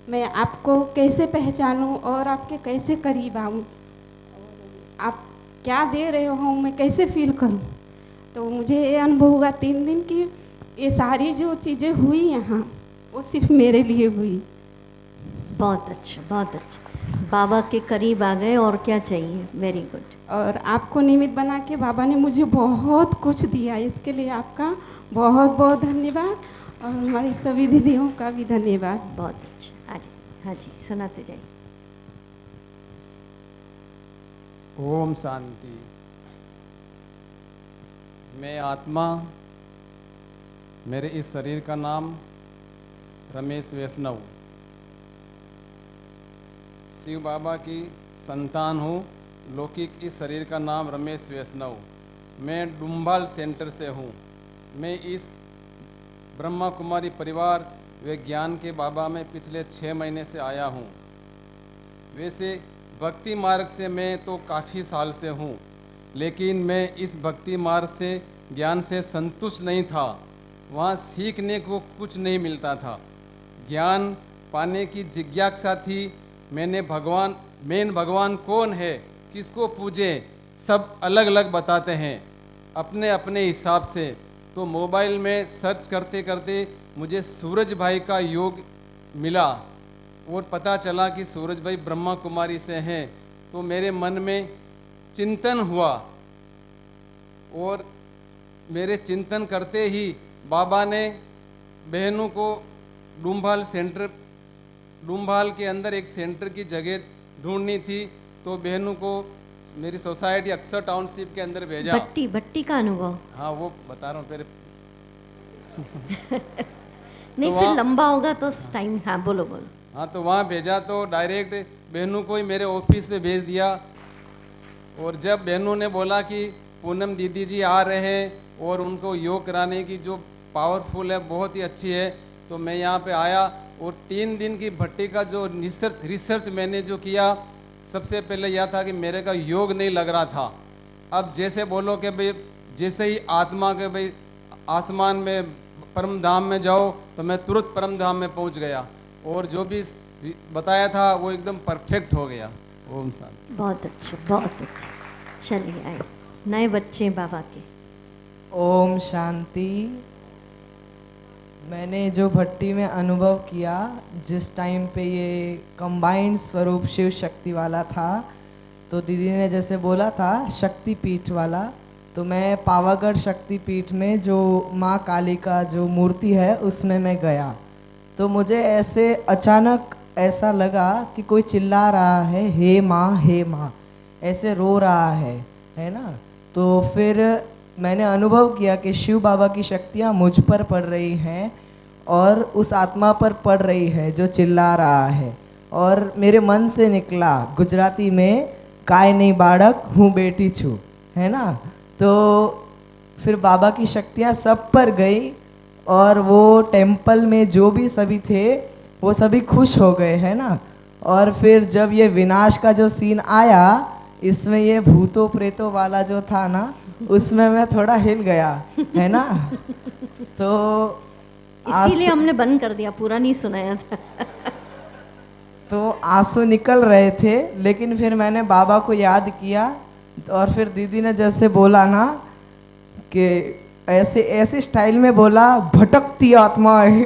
मैं आपको कैसे पहचानूं और आपके कैसे करीब आऊं, आप क्या दे रहे हो मैं कैसे फील करूं। तो मुझे ये अनुभव हुआ 3 दिन की ये सारी जो चीज़ें हुई यहाँ वो सिर्फ मेरे लिए हुई। बहुत अच्छा, बहुत अच्छा। बाबा के करीब आ गए और क्या चाहिए। Very good. और आपको निमित्त बना के बाबा ने मुझे बहुत कुछ दिया, इसके लिए आपका बहुत बहुत धन्यवाद और हमारी सभी दीदियों का भी धन्यवाद। बहुत अच्छा। हाँ जी, हाँ जी, सुनाते जाइए। ओम शांति। मैं आत्मा, मेरे इस शरीर का नाम रमेश वैष्णव, शिव बाबा की संतान हूँ। लौकिक इस शरीर का नाम रमेश वैष्णव। मैं डुम्बाल सेंटर से हूँ। मैं इस ब्रह्मा कुमारी परिवार व ज्ञान के बाबा में पिछले 6 महीने से आया हूँ। वैसे भक्ति मार्ग से मैं तो काफ़ी साल से हूँ, लेकिन मैं इस भक्ति मार्ग से ज्ञान से संतुष्ट नहीं था। वहाँ सीखने को कुछ नहीं मिलता था। ज्ञान पाने की जिज्ञासा थी। मैंने भगवान कौन है, किसको पूजे, सब अलग अलग बताते हैं अपने अपने हिसाब से। तो मोबाइल में सर्च करते करते मुझे सूरज भाई का योग मिला और पता चला कि सूरज भाई ब्रह्मा कुमारी से हैं। तो मेरे मन में चिंतन हुआ और मेरे चिंतन करते ही बाबा ने बहनों को डूम्भाल के अंदर एक सेंटर की जगह ढूंढनी थी, तो बहनों को मेरी सोसाइटी अक्सर टाउनशिप के अंदर भेजा। भट्टी का अनुभव। हाँ वो बता रहा हूँ फिर। नहीं तो फिर लंबा होगा तो टाइम। हाँ बोलो बोलो। हाँ तो वहाँ भेजा तो डायरेक्ट बहनों को ही मेरे ऑफिस पे भेज दिया। और जब बहनों ने बोला कि पूनम दीदी जी आ रहे हैं और उनको योग कराने की जो पावरफुल है बहुत ही अच्छी है, तो मैं यहाँ पे आया और 3 दिन की भट्टी का जो रिसर्च मैंने जो किया, सबसे पहले यह था कि मेरे का योग नहीं लग रहा था। अब जैसे बोलो कि भाई जैसे ही आत्मा के भाई आसमान में परम धाम में जाओ, तो मैं तुरंत परम धाम में पहुँच गया और जो भी बताया था वो एकदम परफेक्ट हो गया। ओम शांति। बहुत अच्छा, बहुत अच्छा। चलिए आए नए बच्चे बाबा के। ओम शांति। मैंने जो भट्टी में अनुभव किया, जिस टाइम पे ये कंबाइंड स्वरूप शिव शक्ति वाला था, तो दीदी ने जैसे बोला था शक्ति पीठ वाला, तो मैं पावागढ़ शक्ति पीठ में जो माँ काली का जो मूर्ति है उसमें मैं गया। तो मुझे ऐसे अचानक ऐसा लगा कि कोई चिल्ला रहा है हे माँ, ऐसे रो रहा है ना। तो फिर मैंने अनुभव किया कि शिव बाबा की शक्तियाँ मुझ पर पड़ रही हैं और उस आत्मा पर पड़ रही है जो चिल्ला रहा है। और मेरे मन से निकला गुजराती में, काय नहीं बाड़क हूँ बेटी छू, है ना। तो फिर बाबा की शक्तियाँ सब पर गई और वो टेम्पल में जो भी सभी थे वो सभी खुश हो गए, है ना। और फिर जब ये विनाश का जो सीन आया, इसमें ये भूतों प्रेतों वाला जो था ना, उसमें मैं थोड़ा हिल गया, है ना। तो इसीलिए हमने बंद कर दिया, पूरा नहीं सुनाया था। तो आंसू निकल रहे थे, लेकिन फिर मैंने बाबा को याद किया और फिर दीदी ने जैसे बोला ना कि ऐसे स्टाइल में बोला भटकती आत्मा है।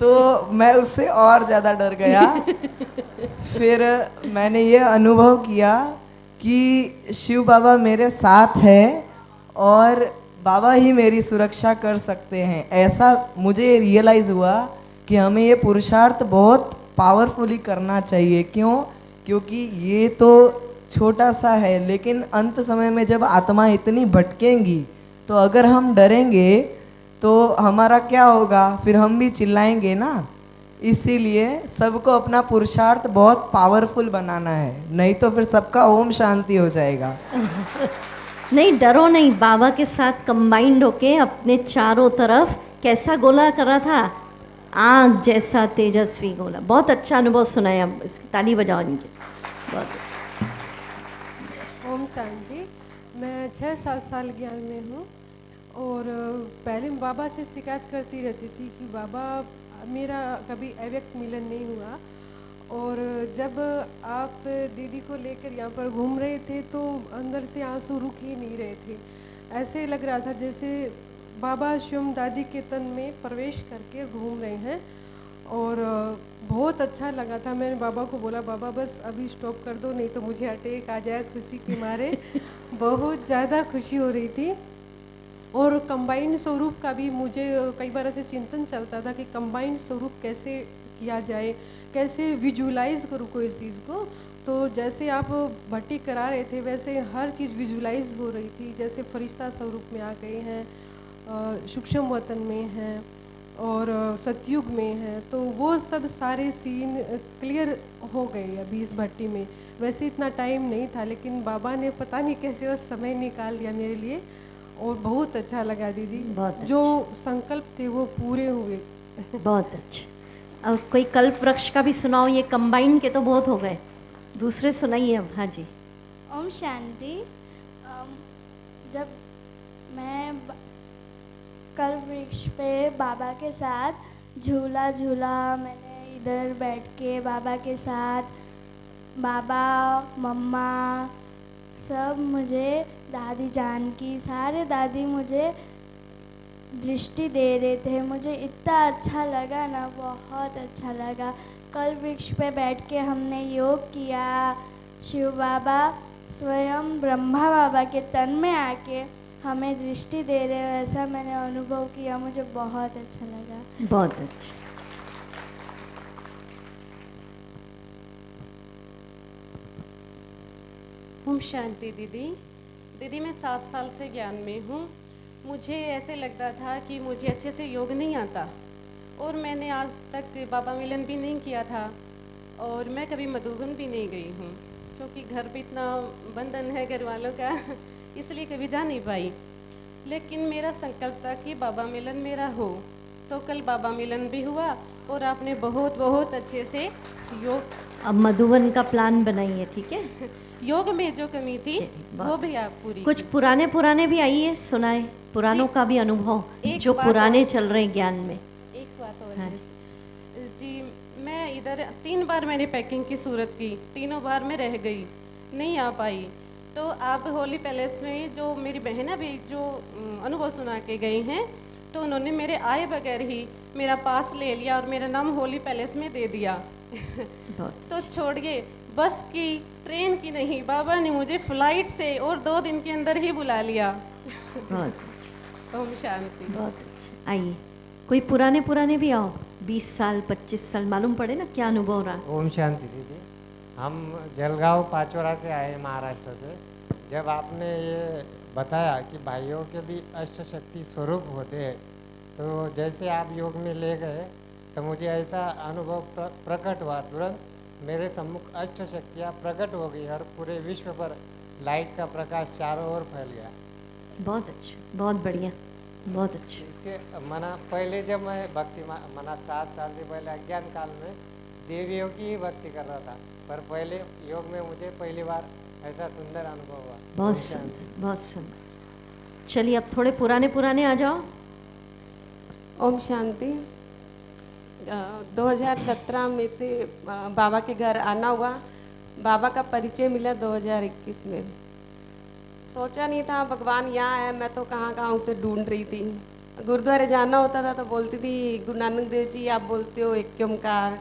तो मैं उससे और ज़्यादा डर गया। फिर मैंने ये अनुभव किया कि शिव बाबा मेरे साथ है और बाबा ही मेरी सुरक्षा कर सकते हैं। ऐसा मुझे रियलाइज़ हुआ कि हमें ये पुरुषार्थ बहुत पावरफुली करना चाहिए। क्यों? क्योंकि ये तो छोटा सा है, लेकिन अंत समय में जब आत्मा इतनी भटकेंगी तो अगर हम डरेंगे तो हमारा क्या होगा? फिर हम भी चिल्लाएंगे ना। इसीलिए सबको अपना पुरुषार्थ बहुत पावरफुल बनाना है, नहीं तो फिर सबका ओम शांति हो जाएगा। नहीं, डरो नहीं, बाबा के साथ कंबाइंड होके अपने चारों तरफ कैसा गोला करा था, आग जैसा तेजस्वी गोला। बहुत अच्छा अनुभव सुनाया, इसकी ताली बजाओ इनकी। बहुत ओम शांति। मैं 6-7 साल ज्ञान में हूँ और पहले बाबा से शिकायत करती रहती थी कि बाबा मेरा कभी अव्यक्त मिलन नहीं हुआ। और जब आप दीदी को लेकर यहाँ पर घूम रहे थे तो अंदर से आंसू रुक ही नहीं रहे थे। ऐसे लग रहा था जैसे बाबा शिवम दादी के तन में प्रवेश करके घूम रहे हैं और बहुत अच्छा लगा था। मैंने बाबा को बोला, बाबा बस अभी स्टॉप कर दो, नहीं तो मुझे अटैक आ जाए खुशी के मारे। बहुत ज़्यादा खुशी हो रही थी। और कंबाइंड स्वरूप का भी मुझे कई बार ऐसे चिंतन चलता था कि कंबाइंड स्वरूप कैसे किया जाए, कैसे विजुलाइज करूँ कोई चीज़ को। तो जैसे आप भट्टी करा रहे थे वैसे हर चीज़ विजुलाइज हो रही थी। जैसे फरिश्ता स्वरूप में आ गए हैं, सूक्ष्म वतन में हैं और सतयुग में हैं, तो वो सब सारे सीन क्लियर हो गए अभी इस भट्टी में। वैसे इतना टाइम नहीं था, लेकिन बाबा ने पता नहीं कैसे वो समय निकाल दिया मेरे लिए और बहुत अच्छा लगा दीदी। बहुत जो संकल्प थे वो पूरे हुए। बहुत अच्छा। अब कोई कल्प वृक्ष का भी सुनाओ, ये कंबाइंड के तो बहुत हो गए, दूसरे सुनाइए अब। हाँ जी। ओम शांति। जब मैं कल्प वृक्ष पे बाबा के साथ झूला झूला, मैंने इधर बैठ के बाबा के साथ, बाबा मम्मा सब मुझे, दादी जानकी, सारे दादी मुझे दृष्टि दे रहे थे। मुझे इतना अच्छा लगा ना, बहुत अच्छा लगा। कल्प वृक्ष पे बैठ के हमने योग किया। शिव बाबा स्वयं ब्रह्मा बाबा के तन में आके हमें दृष्टि दे रहे हो, ऐसा मैंने अनुभव किया। मुझे बहुत अच्छा लगा। बहुत अच्छा। ओम शांति दीदी। दीदी मैं 7 साल से ज्ञान में हूँ। मुझे ऐसे लगता था कि मुझे अच्छे से योग नहीं आता और मैंने आज तक बाबा मिलन भी नहीं किया था और मैं कभी मधुबन भी नहीं गई हूँ क्योंकि घर पे इतना बंधन है घर वालों का, इसलिए कभी जा नहीं पाई। लेकिन मेरा संकल्प था कि बाबा मिलन मेरा हो, तो कल बाबा मिलन भी हुआ और आपने बहुत बहुत अच्छे से योग, अब मधुबन का प्लान बनाइए, ठीक है। योग में जो कमी थी वो भी आप पूरी कुछ पुराने भी आइए, सुनाए पुरानों का भी अनुभव, जो पुराने चल रहे हैं ज्ञान में। एक बात और हाँ है जी, मैं इधर 3 बार मैंने पैकिंग की सूरत की, तीनों बार मैं रह गई, नहीं आ पाई। तो आप होली पैलेस में जो मेरी बहना भी जो अनुभव सुना के गई हैं, तो उन्होंने मेरे आए बगैर ही मेरा पास ले लिया और मेरा नाम होली पैलेस में दे दिया। तो छोड़िए, बस की ट्रेन की नहीं, बाबा ने मुझे फ्लाइट से और 2 दिन के अंदर ही बुला लिया। ओम शांति। बहुत अच्छा। आइए कोई पुराने भी आओ, 20 साल 25 साल, मालूम पड़े ना क्या अनुभव रहा। ओम शांति दीदी। हम जलगांव पाचोरा से आए, महाराष्ट्र से। जब आपने ये बताया कि भाइयों के भी अष्ट शक्ति स्वरूप होते हैं, तो जैसे आप योग में ले गए तो मुझे ऐसा अनुभव प्रकट हुआ, तुरंत मेरे सम्मुख अष्ट शक्तियाँ प्रकट हो गई और पूरे विश्व पर लाइट का प्रकाश चारों ओर फैल गया। बहुत अच्छा, बहुत बढ़िया, बहुत अच्छा। इसके मना पहले जब मैं भक्ति मना 7 साल से पहले अज्ञान काल में देवियों की ही भक्ति कर रहा था, पर पहले योग में मुझे पहली बार ऐसा सुंदर अनुभव हुआ। बहुत सुंदर, बहुत सुंदर। चलिए अब थोड़े पुराने आ जाओ। ओम शांति। 2017 में से बाबा के घर आना हुआ। बाबा का परिचय मिला 2021 में। सोचा नहीं था भगवान यहाँ है, मैं तो कहाँ उसे ढूंढ रही थी। गुरुद्वारे जाना होता था तो बोलती थी गुरु नानक देव जी आप बोलते हो एक ओंकार,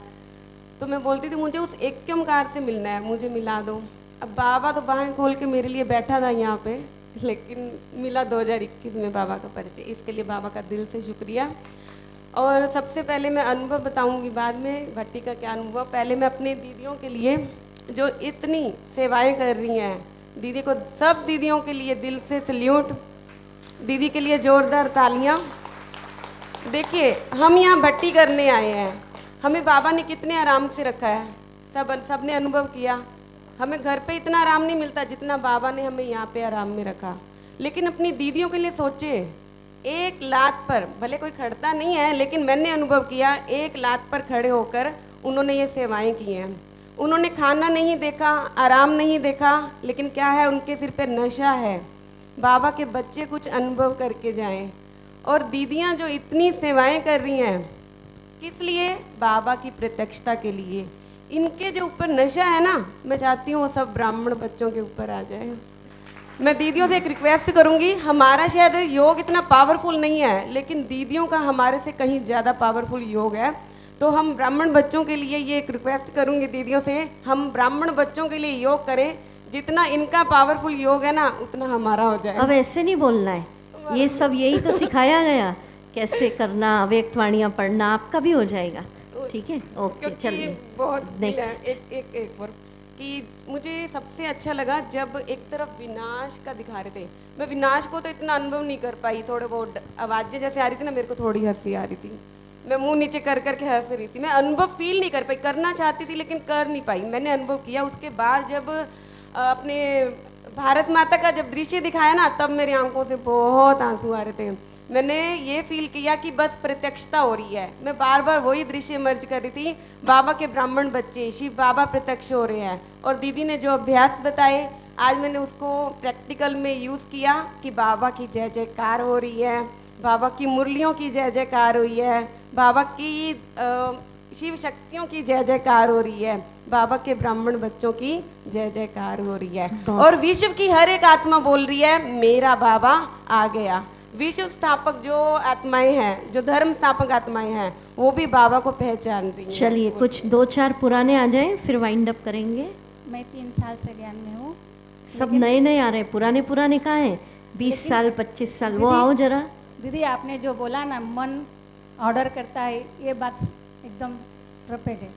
तो मैं बोलती थी मुझे उस एक ओंकार से मिलना है, मुझे मिला दो। अब बाबा तो बाहें खोल के मेरे लिए बैठा था यहाँ पे, लेकिन मिला 2021 में बाबा का परिचय। इसके लिए बाबा का दिल से शुक्रिया। और सबसे पहले मैं अनुभव बताऊंगी, बाद में भट्टी का क्या अनुभव। पहले मैं अपनी दीदियों के लिए जो इतनी सेवाएं कर रही हैं, दीदी को, सब दीदियों के लिए दिल से सल्यूट, दीदी के लिए जोरदार तालियां। देखिए, हम यहाँ भट्टी करने आए हैं, हमें बाबा ने कितने आराम से रखा है, सब ने अनुभव किया। हमें घर पे इतना आराम नहीं मिलता जितना बाबा ने हमें यहाँ पे आराम में रखा। लेकिन अपनी दीदियों के लिए सोचे, एक लात पर, भले कोई खड़ता नहीं है, लेकिन मैंने अनुभव किया, एक लात पर खड़े होकर उन्होंने ये सेवाएं की हैं। उन्होंने खाना नहीं देखा, आराम नहीं देखा, लेकिन क्या है, उनके सिर पे नशा है। बाबा के बच्चे कुछ अनुभव करके जाएं। और दीदियां जो इतनी सेवाएं कर रही हैं, किस लिए? बाबा की प्रत्यक्षता के लिए। इनके जो ऊपर नशा है ना, मैं चाहती हूँ वो सब ब्राह्मण बच्चों के ऊपर आ जाए। मैं दीदियों से एक रिक्वेस्ट करूँगी, हमारा शायद योग इतना पावरफुल नहीं है, लेकिन दीदियों का हमारे से कहीं ज़्यादा पावरफुल योग है। तो हम ब्राह्मण बच्चों के लिए ये एक रिक्वेस्ट करूँगी दीदियों से, हम ब्राह्मण बच्चों के लिए योग करें, जितना इनका पावरफुल योग है ना, उतना हमारा हो जाए। अब ऐसे नहीं बोलना है, ये सब यही तो सिखाया गया, कैसे करना, अव्यक्तवाणियाँ पढ़ना, आपका भी हो जाएगा। ठीक है, ओके, चलिए बहुत नेक्स्ट। एक और कि मुझे सबसे अच्छा लगा जब एक तरफ विनाश का दिखा रहे थे। मैं विनाश को तो इतना अनुभव नहीं कर पाई, थोड़े बहुत आवाज़ें जैसे आ रही थी ना, मेरे को थोड़ी हंसी आ रही थी, मैं मुंह नीचे कर करके हंस रही थी। मैं अनुभव फील नहीं कर पाई, करना चाहती थी लेकिन कर नहीं पाई। मैंने अनुभव किया। उसके बाद जब अपने भारत माता का जब दृश्य दिखाया ना, तब मेरी आंखों से बहुत आंसू आ रहे थे। मैंने ये फील किया कि बस प्रत्यक्षता हो रही है। मैं बार बार वही दृश्य मर्ज कर रही थी, बाबा के ब्राह्मण बच्चे, शिव बाबा प्रत्यक्ष हो रहे हैं। और दीदी ने जो अभ्यास बताए, आज मैंने उसको प्रैक्टिकल में यूज़ किया कि बाबा की जय जयकार हो रही है, बाबा की मुरलियों की जय जयकार हुई है, बाबा की शिव शक्तियों की जय जयकार हो रही है, बाबा के ब्राह्मण बच्चों की जय जयकार हो रही है। और विश्व की हर एक आत्मा बोल रही है, मेरा बाबा आ गया। विश्व स्थापक जो आत्माएं हैं, जो धर्म स्थापक आत्माएं हैं, वो भी बाबा को पहचान रही हैं। चलिए कुछ 2-4 पुराने आ जाएं, फिर वाइंड अप करेंगे। मैं 3 साल से ज्ञान में हूँ। सब नए नए आ रहे हैं, पुराने पुराने कहाँ हैं? 20 साल 25 साल, वो आओ जरा। दीदी आपने जो बोला ना, मन ऑर्डर करता है, ये बात एकदम परफेक्ट है।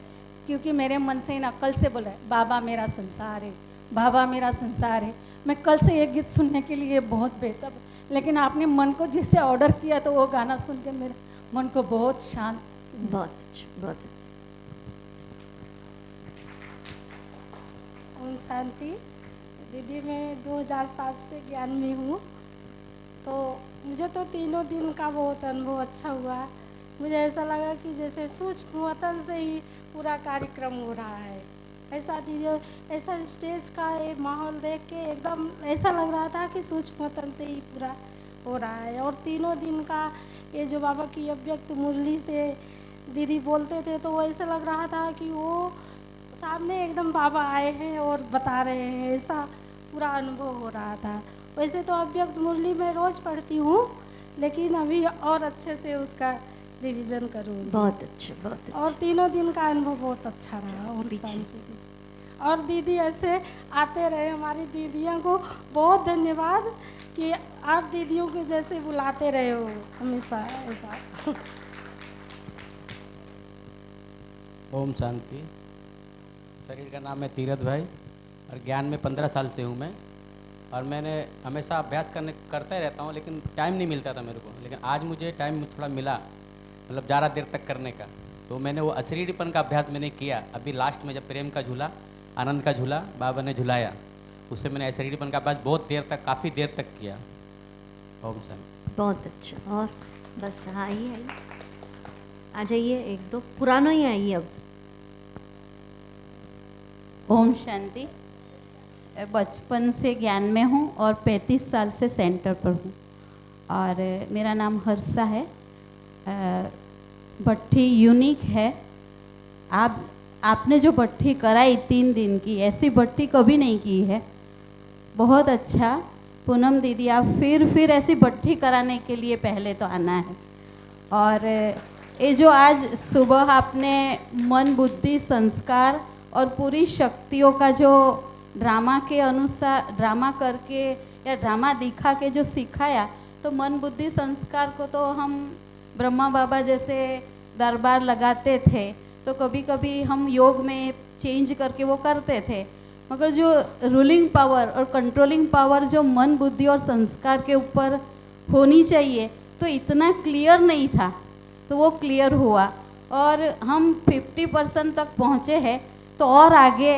क्योंकि मेरे मन से ना कल से बोला है, बाबा मेरा संसार है, बाबा मेरा संसार है। मैं कल से ये गीत सुनने के लिए बहुत बेहतर, लेकिन आपने मन को जिससे ऑर्डर किया तो वो गाना सुन के मेरे मन को बहुत शांत। बहुत अच्छा, बहुत अच्छा। ओम शांति। दीदी मैं 2007 से ज्ञान में हूँ। तो मुझे तो तीनों दिन का बहुत अनुभव अच्छा हुआ। मुझे ऐसा लगा कि जैसे सूक्ष्म वतन से ही पूरा कार्यक्रम हो रहा है। ऐसा दीदी, ऐसा स्टेज का ये माहौल देख के एकदम ऐसा लग रहा था कि सूक्ष्म वतन से ही पूरा हो रहा है। और तीनों दिन का ये जो बाबा की अव्यक्त मुरली से दीदी बोलते थे, तो वो ऐसा लग रहा था कि वो सामने एकदम बाबा आए हैं और बता रहे हैं, ऐसा पूरा अनुभव हो रहा था। वैसे तो अव्यक्त मुरली मैं रोज़ पढ़ती हूँ, लेकिन अभी और अच्छे से उसका रिवीजन करूँगी। बहुत अच्छे, बहुत अच्छे। और तीनों दिन का अनुभव बहुत अच्छा रहा। और शांति। और दीदी ऐसे आते रहे, हमारी दीदियों को बहुत धन्यवाद कि आप दीदियों को जैसे बुलाते रहे हो हमेशा ऐसा। ओम शांति। शरीर का नाम है तीरथ भाई और ज्ञान में 15 साल से हूँ मैं। और मैंने हमेशा अभ्यास करता ही रहता हूँ, लेकिन टाइम नहीं मिलता था मेरे को। लेकिन आज मुझे टाइम थोड़ा मिला, मतलब ज़्यादा देर तक करने का। तो मैंने वो अशरीरीपन का अभ्यास मैंने किया। अभी लास्ट में जब प्रेम का झूला, आनंद का झूला बाबा ने झुलाया, उससे मैंने अशरीरीपन का अभ्यास बहुत देर तक, काफ़ी देर तक किया। ओम शांति। बहुत अच्छा। और बस आइए आ जाइए, 1-2 पुराना ही आइए अब। ओम शांति। बचपन से ज्ञान में हूँ और 35 साल से सेंटर पर हूँ। और मेरा नाम हर्षा है। भट्ठी यूनिक है। आपने जो भट्ठी कराई 3 दिन की, ऐसी भट्ठी कभी नहीं की है। बहुत अच्छा। पूनम दीदी, आप फिर ऐसी भट्ठी कराने के लिए पहले तो आना है। और ये जो आज सुबह आपने मन, बुद्धि, संस्कार और पूरी शक्तियों का जो ड्रामा के अनुसार, ड्रामा करके या ड्रामा दिखा के जो सिखाया, तो मन, बुद्धि, संस्कार को तो हम ब्रह्मा बाबा जैसे दरबार लगाते थे, तो कभी कभी हम योग में चेंज करके वो करते थे, मगर जो रूलिंग पावर और कंट्रोलिंग पावर जो मन, बुद्धि और संस्कार के ऊपर होनी चाहिए, तो इतना क्लियर नहीं था, तो वो क्लियर हुआ और हम 50% तक पहुँचे हैं। तो और आगे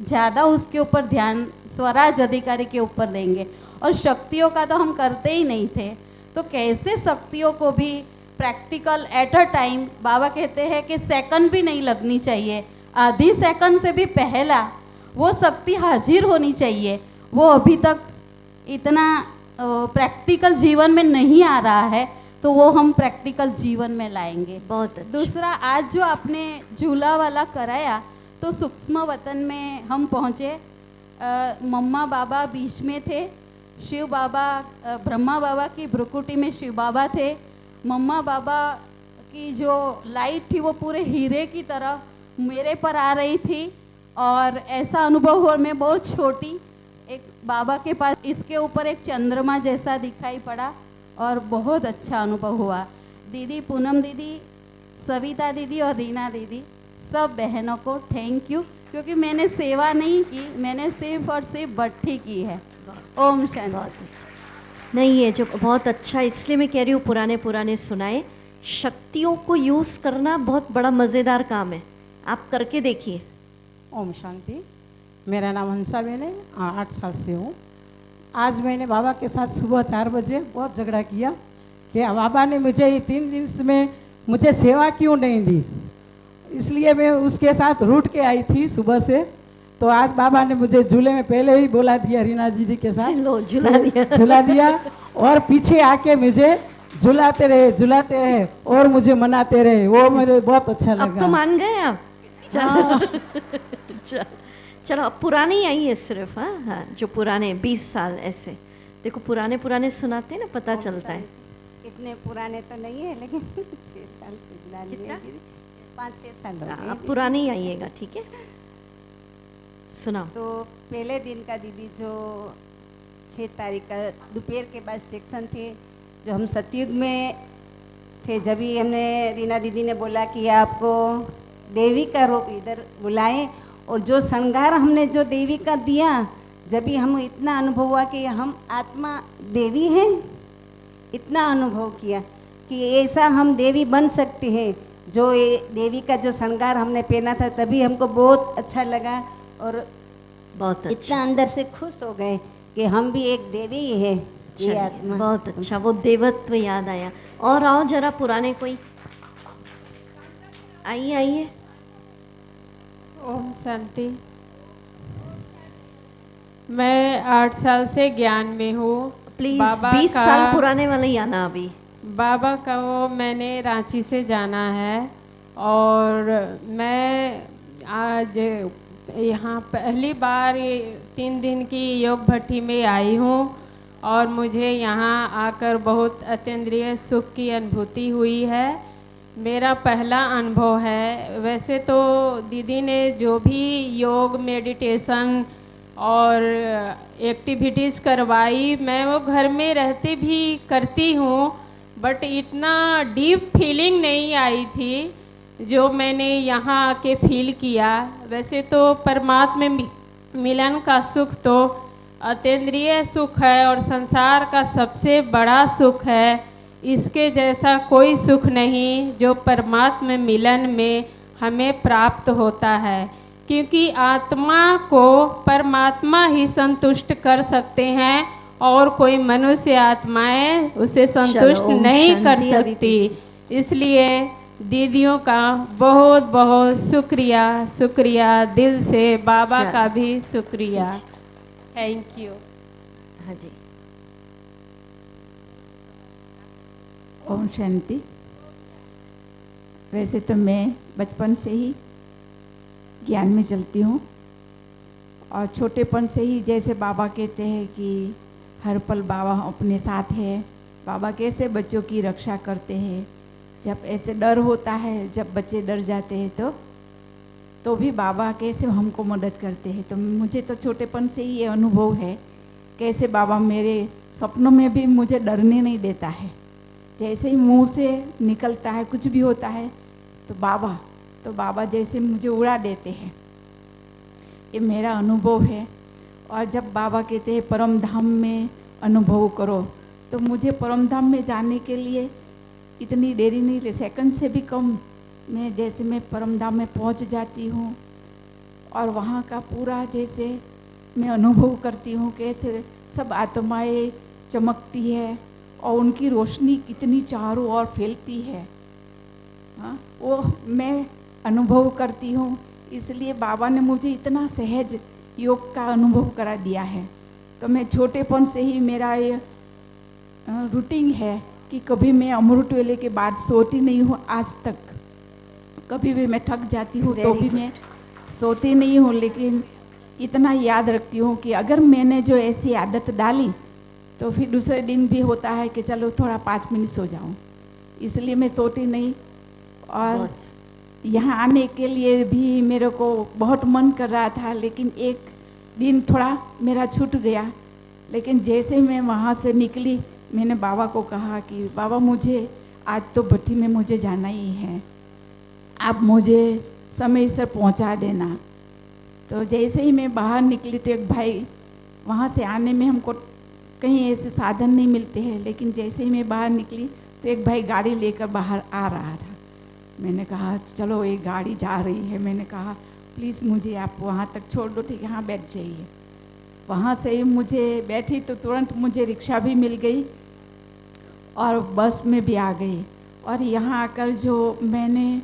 ज़्यादा उसके ऊपर ध्यान स्वराज अधिकारी के ऊपर देंगे। और शक्तियों का तो हम करते ही नहीं थे, तो कैसे शक्तियों को भी प्रैक्टिकल एट अ टाइम, बाबा कहते हैं कि सेकंड भी नहीं लगनी चाहिए, आधी सेकंड से भी पहला वो शक्ति हाजिर होनी चाहिए। वो अभी तक इतना प्रैक्टिकल जीवन में नहीं आ रहा है, तो वो हम प्रैक्टिकल जीवन में लाएंगे। बहुत अच्छा। दूसरा, आज जो आपने झूला वाला कराया, तो सूक्ष्म वतन में हम पहुँचे, मम्मा बाबा बीच में थे, शिव बाबा, ब्रह्मा बाबा की भ्रुकुटी में शिव बाबा थे, मम्मा बाबा की जो लाइट थी वो पूरे हीरे की तरह मेरे पर आ रही थी। और ऐसा अनुभव हुआ, मैं बहुत छोटी एक बाबा के पास, इसके ऊपर एक चंद्रमा जैसा दिखाई पड़ा और बहुत अच्छा अनुभव हुआ। दीदी, पूनम दीदी, सविता दीदी और रीना दीदी, सब बहनों को थैंक यू, क्योंकि मैंने सेवा नहीं की, मैंने सिर्फ और सिर्फ भट्ठी की है। ओम शांति। नहीं, ये जो बहुत अच्छा, इसलिए मैं कह रही हूँ पुराने सुनाए। शक्तियों को यूज़ करना बहुत बड़ा मज़ेदार काम है, आप करके देखिए। ओम शांति। मेरा नाम हंसाबेन है, 8 साल से हूँ। आज मैंने बाबा के साथ सुबह 4 बजे बहुत झगड़ा किया कि बाबा ने मुझे ये 3 दिन में मुझे सेवा क्यों नहीं दी, इसलिए मैं उसके साथ रूठ के आई थी सुबह से। तो आज बाबा ने मुझे झूले में पहले ही बोला दिया, रीना दीदी के साथ झूला दिया और पीछे आके मुझे झुलाते रहे और मुझे मनाते रहे, वो मुझे बहुत अच्छा लगा। अब तो मान गए आप। चलो अब पुराने ही आई है सिर्फ। हाँ, जो पुराने 20 साल ऐसे देखो, पुराने सुनाते हैं ना, पता चलता है। इतने पुराने तो नहीं है, लेकिन 6 साल से 5-6 साल। अब पुराने ही आइएगा, ठीक है, सुनाओ। तो पहले दिन का दीदी, जो 6 तारीख का दोपहर के बाद सेक्शन थे, जो हम सतयुग में थे, जब ही हमने, रीना दीदी ने बोला कि आपको देवी का रूप इधर बुलाएं, और जो श्रृंगार हमने जो देवी का दिया, जब भी हम इतना अनुभव हुआ कि हम आत्मा देवी हैं, इतना अनुभव किया कि ऐसा हम देवी बन सकते हैं। जो ये देवी का जो श्रृंगार हमने पहना था, तभी हमको बहुत अच्छा लगा और बहुत अच्छा, इतना अंदर से खुश हो गए कि हम भी एक देवी ही है। ये आत्मा बहुत अच्छा, वो देवत्व याद आया। और आओ जरा पुराने कोई, आइए। ओम शांति। मैं 8 साल से ज्ञान में हूँ। प्लीज 20 साल पुराने वाले ही आना अभी। बाबा का वो मैंने रांची से जाना है, और मैं आज यहाँ पहली बार 3 दिन की योग भट्टी में आई हूँ, और मुझे यहाँ आकर बहुत अतीन्द्रिय सुख की अनुभूति हुई है। मेरा पहला अनुभव है। वैसे तो दीदी ने जो भी योग, मेडिटेशन और एक्टिविटीज़ करवाई, मैं वो घर में रहते भी करती हूँ, बट इतना डीप फीलिंग नहीं आई थी जो मैंने यहाँ आके फील किया। वैसे तो परमात्मा मिलन का सुख तो अतीन्द्रिय सुख है और संसार का सबसे बड़ा सुख है। इसके जैसा कोई सुख नहीं जो परमात्मा मिलन में हमें प्राप्त होता है, क्योंकि आत्मा को परमात्मा ही संतुष्ट कर सकते हैं और कोई मनुष्य आत्माएं उसे संतुष्ट नहीं कर सकती। इसलिए दीदियों का बहुत बहुत शुक्रिया दिल से, बाबा का भी शुक्रिया। Thank you. हाँ जी। ओम शांति। वैसे तो मैं बचपन से ही ज्ञान में चलती हूँ, और छोटेपन से ही जैसे बाबा कहते हैं कि हर पल बाबा अपने साथ है, बाबा कैसे बच्चों की रक्षा करते हैं। जब ऐसे डर होता है, जब बच्चे डर जाते हैं तो भी बाबा कैसे हमको मदद करते हैं। तो मुझे तो छोटेपन से ही ये अनुभव है, कैसे बाबा मेरे सपनों में भी मुझे डरने नहीं देता है। जैसे ही मुंह से निकलता है कुछ भी होता है तो बाबा जैसे मुझे उड़ा देते हैं। ये मेरा अनुभव है। और जब बाबा कहते हैं परम धाम में अनुभव करो, तो मुझे परम धाम में जाने के लिए इतनी देरी नहीं, सेकंड से भी कम मैं परम धाम में पहुंच जाती हूँ। और वहाँ का पूरा जैसे मैं अनुभव करती हूँ कैसे सब आत्माएं चमकती है और उनकी रोशनी कितनी चारों ओर फैलती है, हाँ, वो मैं अनुभव करती हूँ। इसलिए बाबा ने मुझे इतना सहज योग का अनुभव करा दिया है। तो मैं छोटेपन से ही मेरा ये रूटीन है कि कभी मैं अमृत वेले के बाद सोती नहीं हूँ आज तक। कभी भी मैं थक जाती हूँ तो भी मैं सोती नहीं हूँ, लेकिन इतना याद रखती हूँ कि अगर मैंने जो ऐसी आदत डाली तो फिर दूसरे दिन भी होता है कि चलो थोड़ा 5 मिनट सो जाऊँ, इसलिए मैं सोती नहीं। और यहाँ आने के लिए भी मेरे को बहुत मन कर रहा था, लेकिन एक दिन थोड़ा मेरा छूट गया। लेकिन जैसे मैं वहाँ से निकली मैंने बाबा को कहा कि बाबा मुझे आज तो भट्टी में मुझे जाना ही है, आप मुझे समय से पहुँचा देना। तो जैसे ही मैं बाहर निकली तो एक भाई, वहाँ से आने में हमको कहीं ऐसे साधन नहीं मिलते हैं, लेकिन जैसे ही मैं बाहर निकली तो एक भाई गाड़ी लेकर बाहर आ रहा था। मैंने कहा चलो एक गाड़ी जा रही है, मैंने कहा प्लीज़ मुझे आप वहाँ तक छोड़ दो, ठीक है, हाँ बैठ जाइए। वहाँ से ही मुझे बैठी तो तुरंत मुझे रिक्शा भी मिल गई और बस में भी आ गई। और यहाँ आकर जो मैंने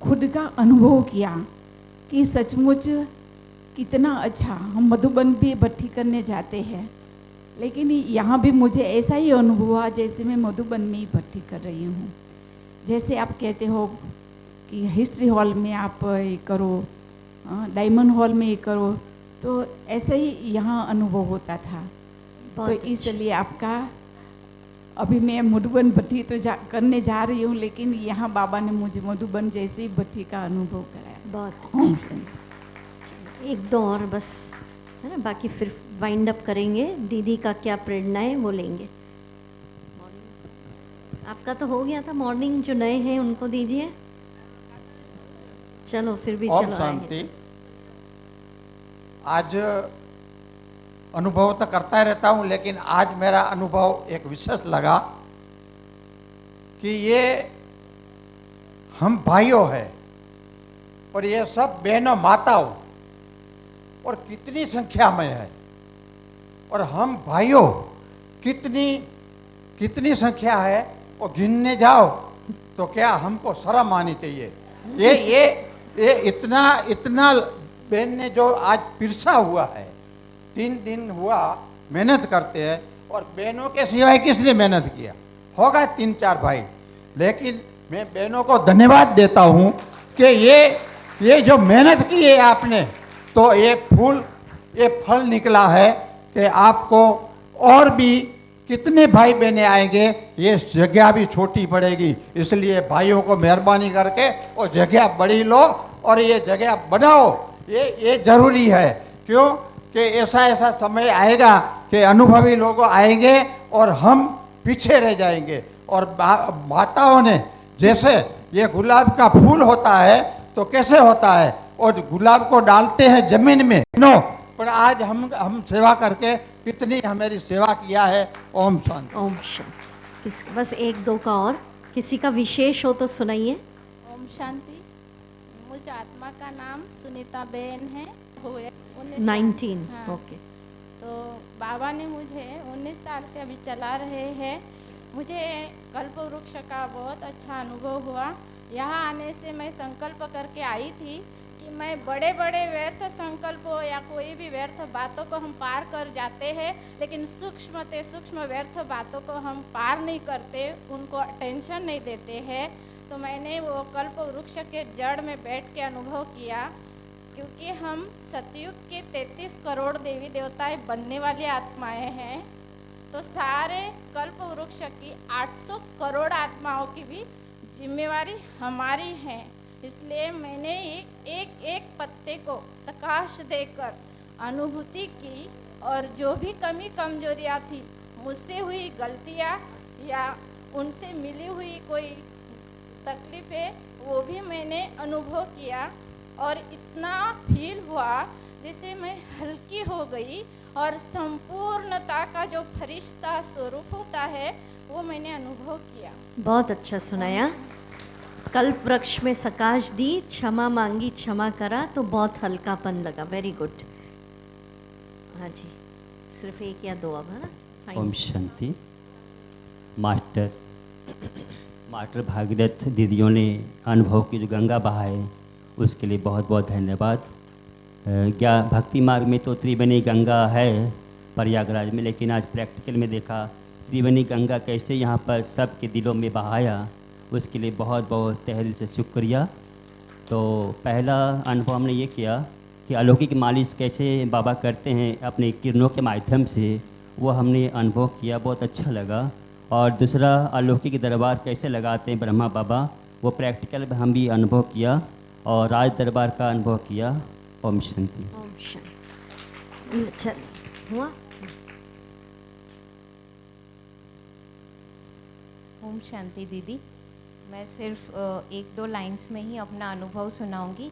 खुद का अनुभव किया कि सचमुच कितना अच्छा, हम मधुबन भी भट्टी करने जाते हैं, लेकिन यहाँ भी मुझे ऐसा ही अनुभव हुआ जैसे मैं मधुबन में ही भट्टी कर रही हूँ। जैसे आप कहते हो कि हिस्ट्री हॉल में आप ये करो, डायमंड हॉल में ये करो, तो ऐसा ही यहाँ अनुभव होता था। तो इसलिए आपका अभी मैं मधुबन भट्टी तो करने जा रही हूँ, लेकिन यहाँ बाबा ने मुझे मधुबन जैसे ही भट्टी का अनुभव कराया। बहुत एक दो और बस है ना, बाकी फिर वाइंड अप करेंगे। दीदी का क्या प्रेरणा है वो लेंगे। आपका तो हो गया था मॉर्निंग, जो नए हैं उनको दीजिए। चलो फिर भी चलो शांति। आज अनुभव तो करता ही रहता हूँ, लेकिन आज मेरा अनुभव एक विशेष लगा कि ये हम भाइयों हैं और ये सब बहनों माताओं, और कितनी संख्या में है, और हम भाइयों कितनी संख्या है, और गिनने जाओ तो क्या हमको शर्म आनी चाहिए। ये इतना बहन ने जो आज पिरसा हुआ है, 3 दिन हुआ मेहनत करते हैं, और बहनों के सिवाय किसने मेहनत किया होगा? 3-4 भाई। लेकिन मैं बहनों को धन्यवाद देता हूँ कि ये जो मेहनत की है आपने, तो ये फल निकला है कि आपको और भी कितने भाई बहनें आएंगे, ये जगह भी छोटी पड़ेगी। इसलिए भाइयों को मेहरबानी करके और जगह बड़ी लो और ये जगह बनाओ, ये जरूरी है। क्यों कि ऐसा समय आएगा कि अनुभवी लोग आएंगे और हम पीछे रह जाएंगे। और माताओं ने जैसे ये गुलाब का फूल होता है तो कैसे होता है, और गुलाब को डालते हैं जमीन में, पर आज हम सेवा करके कितनी हमारी सेवा किया है। ओम शांति। ओम शांति। बस 1-2 का और किसी का विशेष हो तो सुनाइए। ओम शांति। मुझ आत्मा का नाम सुनीता बेन है, हुए 19। हाँ। ओके। तो बाबा ने मुझे 19 साल से अभी चला रहे हैं। मुझे कल्प वृक्ष का बहुत अच्छा अनुभव हुआ। यहाँ आने से मैं संकल्प करके आई थी कि मैं बड़े बड़े व्यर्थ संकल्पों या कोई भी व्यर्थ बातों को हम पार कर जाते हैं, लेकिन सूक्ष्म व्यर्थ बातों को हम पार नहीं करते, उनको टेंशन नहीं देते हैं। तो मैंने वो कल्प वृक्ष के जड़ में बैठ के अनुभव किया, क्योंकि हम सतयुग के 33 करोड़ देवी देवताएं बनने वाली आत्माएं हैं, तो सारे कल्प वृक्ष की 800 करोड़ आत्माओं की भी जिम्मेवारी हमारी है। इसलिए मैंने एक पत्ते को प्रकाश देकर अनुभूति की, और जो भी कमी कमजोरियाँ थी, मुझसे हुई गलतियाँ या उनसे मिली हुई कोई तकलीफ है वो भी मैंने अनुभव किया और इतना फील हुआ जैसे मैं हल्की हो गई और संपूर्णता का जो फरिश्ता स्वरूप होता है वो मैंने अनुभव किया। बहुत अच्छा सुनाया। कल्प वृक्ष में सकाश दी, क्षमा मांगी क्षमा करा, तो बहुत हल्कापन लगा। Very good. हाँ जी, सिर्फ एक या दो अब, है ना? Fine. ओम शांति। मास्टर भागीरथ दीदियों ने अनुभव की जो गंगा बहाए उसके लिए बहुत बहुत धन्यवाद। क्या भक्ति मार्ग में तो त्रिवेणी गंगा है प्रयागराज में, लेकिन आज प्रैक्टिकल में देखा त्रिवेणी गंगा कैसे यहाँ पर सबके दिलों में बहाया, उसके लिए बहुत बहुत तहे दिल से शुक्रिया। तो पहला अनुभव हमने ये किया कि अलौकिक मालिश कैसे बाबा करते हैं अपने किरणों के माध्यम से, वो हमने अनुभव किया, बहुत अच्छा लगा। और दूसरा अलौकिक दरबार कैसे लगाते हैं ब्रह्मा बाबा, वो प्रैक्टिकल में हम भी अनुभव किया और राज दरबार का अनुभव किया। ओम शांति। ओम शांति। चलिए, हुआ? ओम शांति दीदी। मैं सिर्फ एक दो लाइंस में ही अपना अनुभव सुनाऊंगी।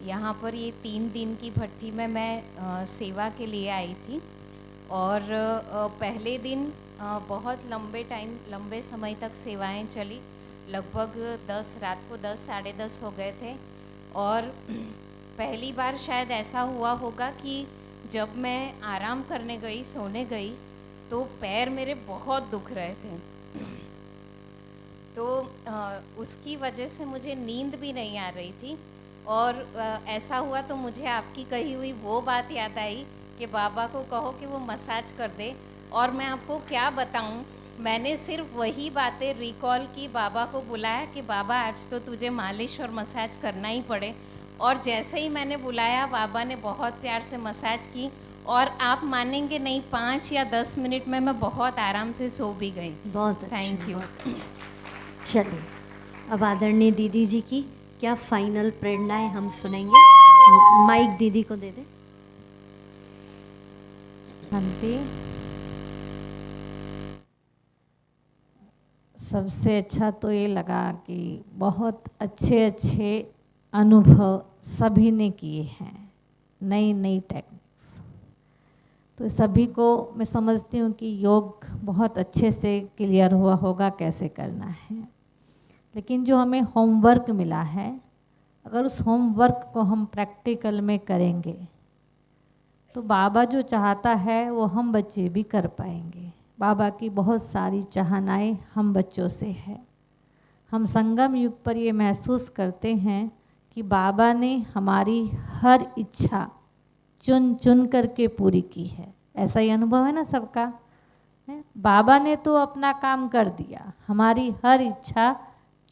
यहाँ पर ये 3 दिन की भट्टी में मैं सेवा के लिए आई थी और पहले दिन बहुत लंबे समय तक सेवाएं चली। लगभग रात को 10 साढ़े 10 हो गए थे और पहली बार शायद ऐसा हुआ होगा कि जब मैं आराम करने गई, सोने गई, तो पैर मेरे बहुत दुख रहे थे। तो उसकी वजह से मुझे नींद भी नहीं आ रही थी और ऐसा हुआ तो मुझे आपकी कही हुई वो बात याद आई कि बाबा को कहो कि वो मसाज कर दे। और मैं आपको क्या बताऊं, मैंने सिर्फ वही बातें रिकॉल की, बाबा को बुलाया कि बाबा आज तो तुझे मालिश और मसाज करना ही पड़े। और जैसे ही मैंने बुलाया बाबा ने बहुत प्यार से मसाज की और आप मानेंगे नहीं 5 या 10 मिनट में मैं बहुत आराम से सो भी गई। बहुत थैंक यू। चलिए, अब आदरणीय दीदी जी की क्या फाइनल प्रेरणाएं हम सुनेंगे। माइक दीदी को दे दें। शांति। सबसे अच्छा तो ये लगा कि बहुत अच्छे अच्छे अनुभव सभी ने किए हैं, नई नई टेक्निक्स। तो सभी को मैं समझती हूँ कि योग बहुत अच्छे से क्लियर हुआ होगा कैसे करना है। लेकिन जो हमें होमवर्क मिला है, अगर उस होमवर्क को हम प्रैक्टिकल में करेंगे तो बाबा जो चाहता है वो हम बच्चे भी कर पाएंगे। बाबा की बहुत सारी चाहनाएं हम बच्चों से है। हम संगम युग पर ये महसूस करते हैं कि बाबा ने हमारी हर इच्छा चुन चुन करके पूरी की है। ऐसा ही अनुभव है ना सबका? बाबा ने तो अपना काम कर दिया, हमारी हर इच्छा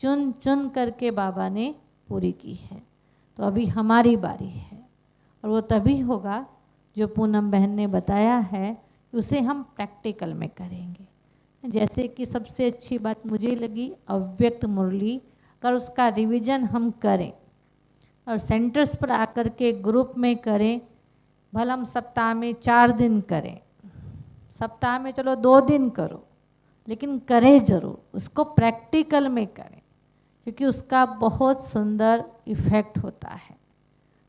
चुन चुन करके बाबा ने पूरी की है। तो अभी हमारी बारी है और वो तभी होगा जो पूनम बहन ने बताया है कि उसे हम प्रैक्टिकल में करेंगे। जैसे कि सबसे अच्छी बात मुझे लगी अव्यक्त मुरली, अगर उसका रिवीजन हम करें और सेंटर्स पर आकर के ग्रुप में करें, भला हम सप्ताह में 4 दिन करें, सप्ताह में चलो 2 दिन करो, लेकिन करें ज़रूर, उसको प्रैक्टिकल में करें, क्योंकि उसका बहुत सुंदर इफ़ेक्ट होता है।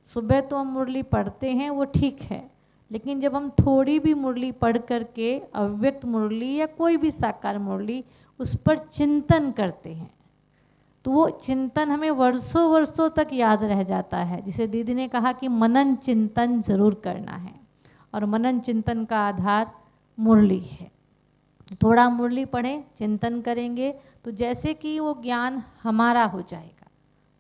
सुबह तो हम मुरली पढ़ते हैं, वो ठीक है, लेकिन जब हम थोड़ी भी मुरली पढ़ करके अव्यक्त मुरली या कोई भी साकार मुरली उस पर चिंतन करते हैं तो वो चिंतन हमें वर्षों वर्षों तक याद रह जाता है। जिसे दीदी ने कहा कि मनन चिंतन जरूर करना है और मनन चिंतन का आधार मुरली है। थोड़ा मुरली पढ़ें, चिंतन करेंगे तो जैसे कि वो ज्ञान हमारा हो जाएगा।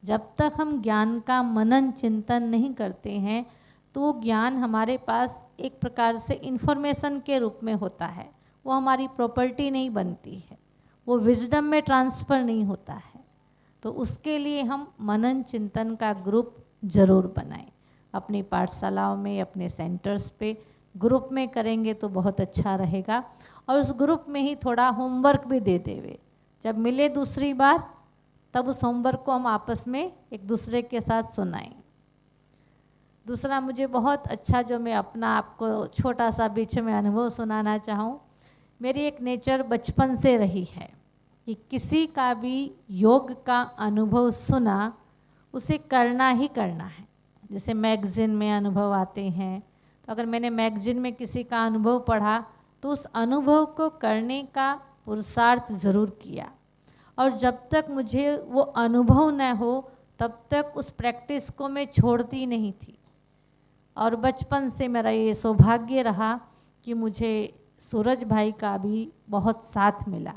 जब तक हम ज्ञान का मनन चिंतन नहीं करते हैं तो वो ज्ञान हमारे पास एक प्रकार से इन्फॉर्मेशन के रूप में होता है, वो हमारी प्रॉपर्टी नहीं बनती है, वो विजडम में ट्रांसफ़र नहीं होता है। तो उसके लिए हम मनन चिंतन का ग्रुप ज़रूर बनाएं। अपनी पाठशालाओं में, अपने सेंटर्स पे ग्रुप में करेंगे तो बहुत अच्छा रहेगा। और उस ग्रुप में ही थोड़ा होमवर्क भी दे देवे, जब मिले दूसरी बार तब उस होमवर्क को हम आपस में एक दूसरे के साथ सुनाएं। दूसरा मुझे बहुत अच्छा, जो मैं अपना आपको छोटा सा बीच में अनुभव सुनाना चाहूँ, मेरी एक नेचर बचपन से रही है कि किसी का भी योग का अनुभव सुना उसे करना ही करना है। जैसे मैगज़ीन में अनुभव आते हैं, तो अगर मैंने मैगज़ीन में किसी का अनुभव पढ़ा तो उस अनुभव को करने का पुरुषार्थ ज़रूर किया, और जब तक मुझे वो अनुभव न हो तब तक उस प्रैक्टिस को मैं छोड़ती नहीं थी। और बचपन से मेरा ये सौभाग्य रहा कि मुझे सूरज भाई का भी बहुत साथ मिला।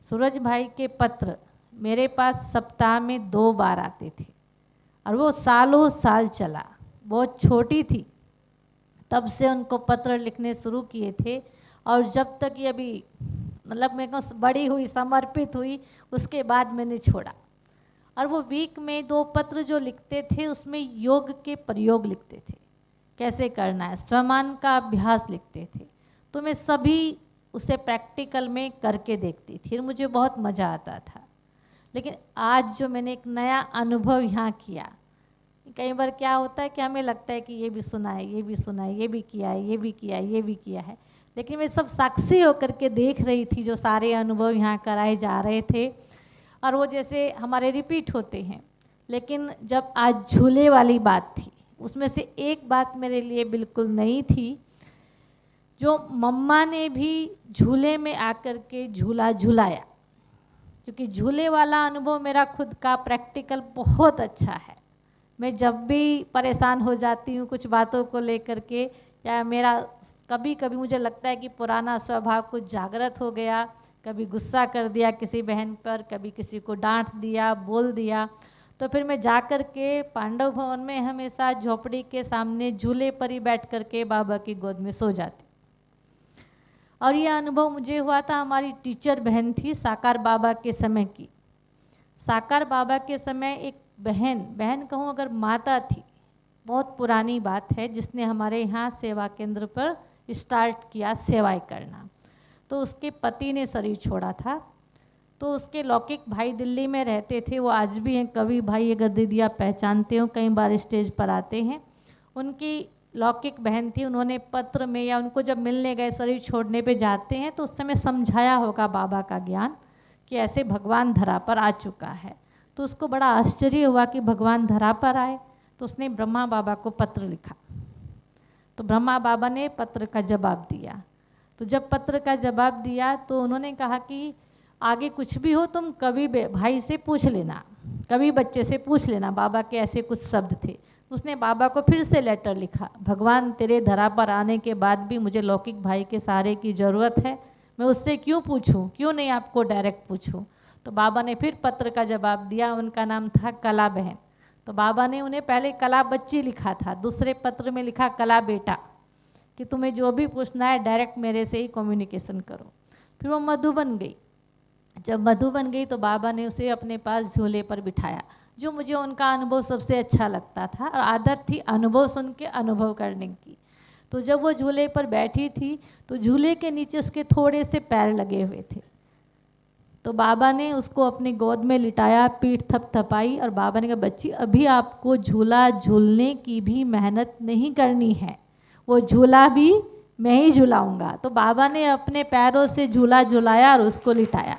सूरज भाई के पत्र मेरे पास सप्ताह में 2 बार आते थे और वो सालों साल चला। बहुत छोटी थी तब से उनको पत्र लिखने शुरू किए थे, और जब तक ये अभी मतलब मेरे को बड़ी हुई, समर्पित हुई, उसके बाद मैंने छोड़ा। और वो वीक में 2 पत्र जो लिखते थे उसमें योग के प्रयोग लिखते थे, कैसे करना है, स्वमान का अभ्यास लिखते थे। तो मैं सभी उसे प्रैक्टिकल में करके देखती थी, मुझे बहुत मज़ा आता था। लेकिन आज जो मैंने एक नया अनुभव यहाँ किया, कई बार क्या होता है कि हमें लगता है कि ये भी सुना है, ये भी सुना है, ये भी किया है, ये भी किया है, ये भी किया है, लेकिन मैं सब साक्षी होकर के देख रही थी जो सारे अनुभव यहाँ कराए जा रहे थे, और वो जैसे हमारे रिपीट होते हैं। लेकिन जब आज झूले वाली बात थी, उसमें से एक बात मेरे लिए बिल्कुल नई थी, जो मम्मा ने भी झूले में आकर के झूला झूलाया, क्योंकि झूले वाला अनुभव मेरा खुद का प्रैक्टिकल बहुत अच्छा है। मैं जब भी परेशान हो जाती हूँ कुछ बातों को लेकर के, या मेरा कभी कभी मुझे लगता है कि पुराना स्वभाव कुछ जागृत हो गया, कभी गुस्सा कर दिया किसी बहन पर, कभी किसी को डांट दिया, बोल दिया, तो फिर मैं जाकर के पांडव भवन में हमेशा झोपड़ी के सामने झूले पर ही बैठ कर के बाबा की गोद में सो जाती। और ये अनुभव मुझे हुआ था, हमारी टीचर बहन थी साकार बाबा के समय की। साकार बाबा के समय एक बहन कहूँ अगर माता थी, बहुत पुरानी बात है, जिसने हमारे यहाँ सेवा केंद्र पर स्टार्ट किया सेवाएं करना। तो उसके पति ने शरीर छोड़ा था, तो उसके लौकिक भाई दिल्ली में रहते थे, वो आज भी हैं, कवि भाई, अगर दीदी आप पहचानते हो, कई बार स्टेज पर आते हैं। उनकी लौकिक बहन थी, उन्होंने पत्र में या उनको जब मिलने गए, शरीर छोड़ने पे जाते हैं, तो उस समय समझाया होगा बाबा का ज्ञान कि ऐसे भगवान धरा पर आ चुका है। तो उसको बड़ा आश्चर्य हुआ कि भगवान धरा पर आए, तो उसने ब्रह्मा बाबा को पत्र लिखा। तो ब्रह्मा बाबा ने पत्र का जवाब दिया। तो जब पत्र का जवाब दिया तो उन्होंने कहा कि आगे कुछ भी हो तुम कवि भाई से पूछ लेना, कवि बच्चे से पूछ लेना, बाबा के ऐसे कुछ शब्द थे। उसने बाबा को फिर से लेटर लिखा, भगवान तेरे धरा पर आने के बाद भी मुझे लौकिक भाई के सहारे की ज़रूरत है, मैं उससे क्यों पूछूं, क्यों नहीं आपको डायरेक्ट पूछूं। तो बाबा ने फिर पत्र का जवाब दिया, उनका नाम था कला बहन। तो बाबा ने उन्हें पहले कला बच्ची लिखा था, दूसरे पत्र में लिखा कला बेटा, कि तुम्हें जो भी पूछना है डायरेक्ट मेरे से ही कम्युनिकेशन करो। फिर वो मधुबन गई। जब मधुबन गई तो बाबा ने उसे अपने पास झूले पर बिठाया, जो मुझे उनका अनुभव सबसे अच्छा लगता था, और आदत थी अनुभव सुन के अनुभव करने की। तो जब वो झूले पर बैठी थी तो झूले के नीचे उसके थोड़े से पैर लगे हुए थे। तो बाबा ने उसको अपनी गोद में लिटाया, पीठ थपथपाई, और बाबा ने कहा बच्ची अभी आपको झूला झूलने की भी मेहनत नहीं करनी है, वो झूला भी मैं ही झुलाऊंगा। तो बाबा ने अपने पैरों से झूला झुलाया और उसको लिटाया।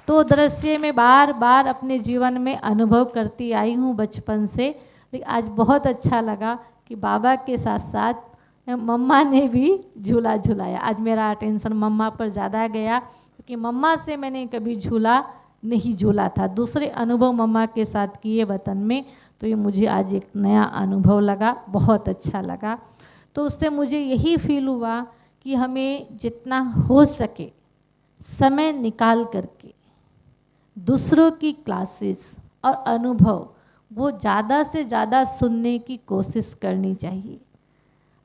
तो दृश्य में बार बार अपने जीवन में अनुभव करती आई हूँ बचपन से। लेकिन आज बहुत अच्छा लगा कि बाबा के साथ साथ मम्मा ने भी झूला झुलाया। आज मेरा अटेंशन मम्मा पर ज़्यादा गया, क्योंकि मम्मा से मैंने कभी झूला नहीं झूला था, दूसरे अनुभव मम्मा के साथ किए वतन में। तो ये मुझे आज एक नया अनुभव लगा, बहुत अच्छा लगा। तो उससे मुझे यही फील हुआ कि हमें जितना हो सके समय निकाल करके दूसरों की क्लासेस और अनुभव वो ज़्यादा से ज़्यादा सुनने की कोशिश करनी चाहिए।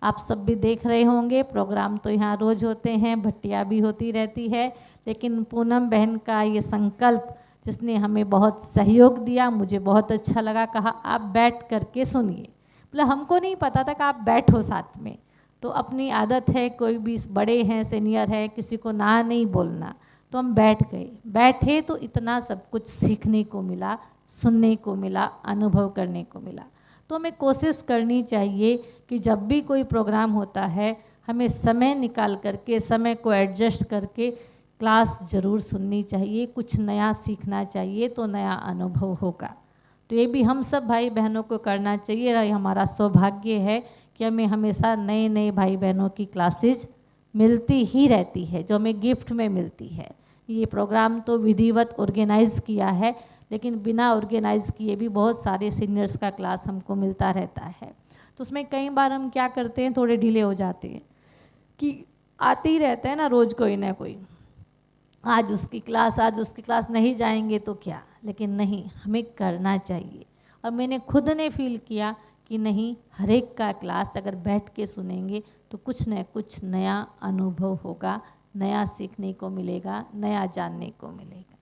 आप सब भी देख रहे होंगे, प्रोग्राम तो यहाँ रोज़ होते हैं, भट्टियाँ भी होती रहती है, लेकिन पूनम बहन का ये संकल्प जिसने हमें बहुत सहयोग दिया, मुझे बहुत अच्छा लगा। कहा आप बैठ करके सुनिए, मतलब हमको नहीं पता था कि आप बैठो साथ में। तो अपनी आदत है, कोई भी बड़े हैं, सीनियर है, किसी को ना नहीं बोलना, तो हम बैठ गए। बैठे तो इतना सब कुछ सीखने को मिला, सुनने को मिला, अनुभव करने को मिला। तो हमें कोशिश करनी चाहिए कि जब भी कोई प्रोग्राम होता है हमें समय निकाल करके, समय को एडजस्ट करके क्लास ज़रूर सुननी चाहिए, कुछ नया सीखना चाहिए तो नया अनुभव होगा। तो ये भी हम सब भाई बहनों को करना चाहिए। और हमारा सौभाग्य है कि हमें हमेशा नए नए भाई बहनों की क्लासेज मिलती ही रहती है, जो हमें गिफ्ट में मिलती है। ये प्रोग्राम तो विधिवत ऑर्गेनाइज़ किया है, लेकिन बिना ऑर्गेनाइज़ किए भी बहुत सारे सीनियर्स का क्लास हमको मिलता रहता है। तो उसमें कई बार हम क्या करते हैं, थोड़े ढीले हो जाते हैं कि आते ही रहते हैं ना रोज़ कोई ना कोई, आज उसकी क्लास नहीं जाएंगे तो क्या। लेकिन नहीं, हमें करना चाहिए। और मैंने खुद ने फील किया कि नहीं, हर एक का क्लास अगर बैठ के सुनेंगे तो कुछ न कुछ नया अनुभव होगा, नया सीखने को मिलेगा, नया जानने को मिलेगा।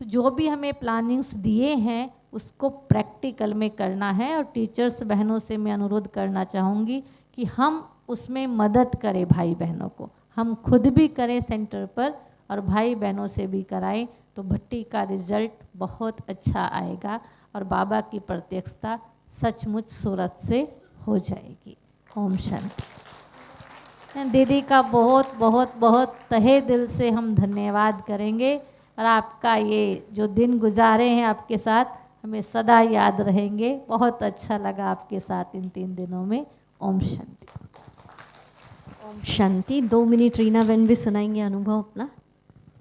तो जो भी हमें प्लानिंग्स दिए हैं उसको प्रैक्टिकल में करना है। और टीचर्स बहनों से मैं अनुरोध करना चाहूँगी कि हम उसमें मदद करें भाई बहनों को, हम खुद भी करें सेंटर पर और भाई बहनों से भी कराएं, तो भट्टी का रिजल्ट बहुत अच्छा आएगा और बाबा की प्रत्यक्षता सचमुच सूरत से हो जाएगी। ओम शांति। दीदी का बहुत बहुत बहुत तहे दिल से हम धन्यवाद करेंगे। और आपका ये जो दिन गुजारे हैं आपके साथ हमें सदा याद रहेंगे। बहुत अच्छा लगा आपके साथ इन 3 दिनों में। ओम शांति। ओम शांति। 2 मिनट रीना बहन भी सुनाएंगे अनुभव अपना।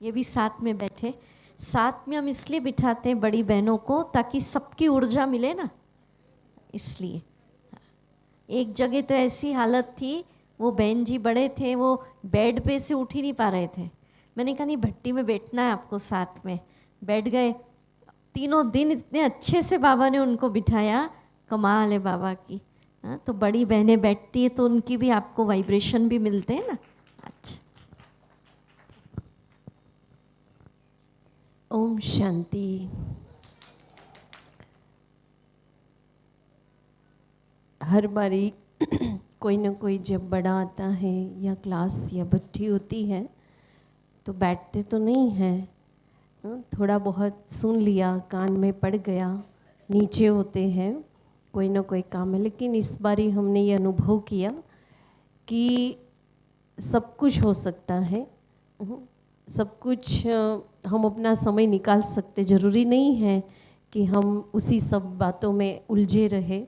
ये भी साथ में बैठे। साथ में हम इसलिए बिठाते हैं बड़ी बहनों को ताकि सबकी ऊर्जा मिले ना, इसलिए। एक जगह तो ऐसी हालत थी, वो बहन जी बड़े थे, वो बेड पे से उठ ही नहीं पा रहे थे। मैंने कहा नहीं, भट्टी में बैठना है आपको साथ में। बैठ गए। 3 दिन इतने अच्छे से बाबा ने उनको बिठाया, कमाल है बाबा की। हाँ, तो बड़ी बहनें बैठती है तो उनकी भी आपको वाइब्रेशन भी मिलते हैं ना। अच्छा। ओम शांति। हर बारी कोई ना कोई जब बड़ा आता है या क्लास या भट्टी होती है तो बैठते तो नहीं हैं, थोड़ा बहुत सुन लिया, कान में पड़ गया, नीचे होते हैं, कोई ना कोई काम है। लेकिन इस बारी हमने ये अनुभव किया कि सब कुछ हो सकता है, सब कुछ हम अपना समय निकाल सकते। ज़रूरी नहीं है कि हम उसी सब बातों में उलझे रहे।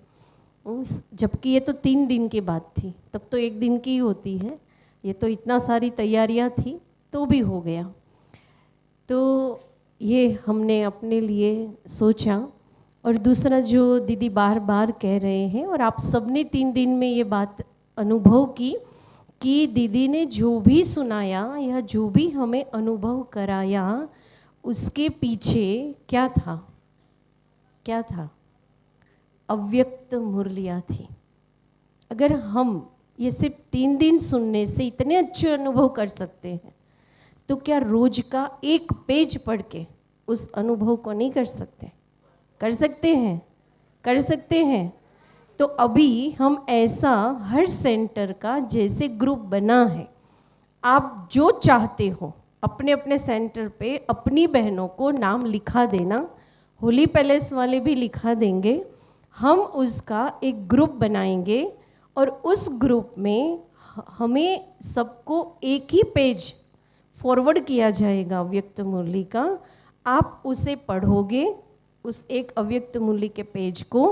जबकि ये तो 3 दिन की बात थी, तब तो 1 दिन की ही होती है। ये तो इतना सारी तैयारियां थी तो भी हो गया। तो ये हमने अपने लिए सोचा। और दूसरा जो दीदी बार बार कह रहे हैं और आप सबने 3 दिन में ये बात अनुभव की कि दीदी ने जो भी सुनाया या जो भी हमें अनुभव कराया उसके पीछे क्या था, क्या था? अव्यक्त मुरलियाँ थी। अगर हम ये सिर्फ 3 दिन सुनने से इतने अच्छे अनुभव कर सकते हैं तो क्या रोज का 1 पेज पढ़ के उस अनुभव को नहीं कर सकते? कर सकते हैं, कर सकते हैं। तो अभी हम ऐसा हर सेंटर का जैसे ग्रुप बना है, आप जो चाहते हो अपने अपने सेंटर पे अपनी बहनों को नाम लिखा देना, होली पैलेस वाले भी लिखा देंगे। हम उसका एक ग्रुप बनाएंगे और उस ग्रुप में हमें सबको एक ही पेज फॉरवर्ड किया जाएगा अव्यक्त मुरली का। आप उसे पढ़ोगे, उस एक अव्यक्त मुरली के पेज को,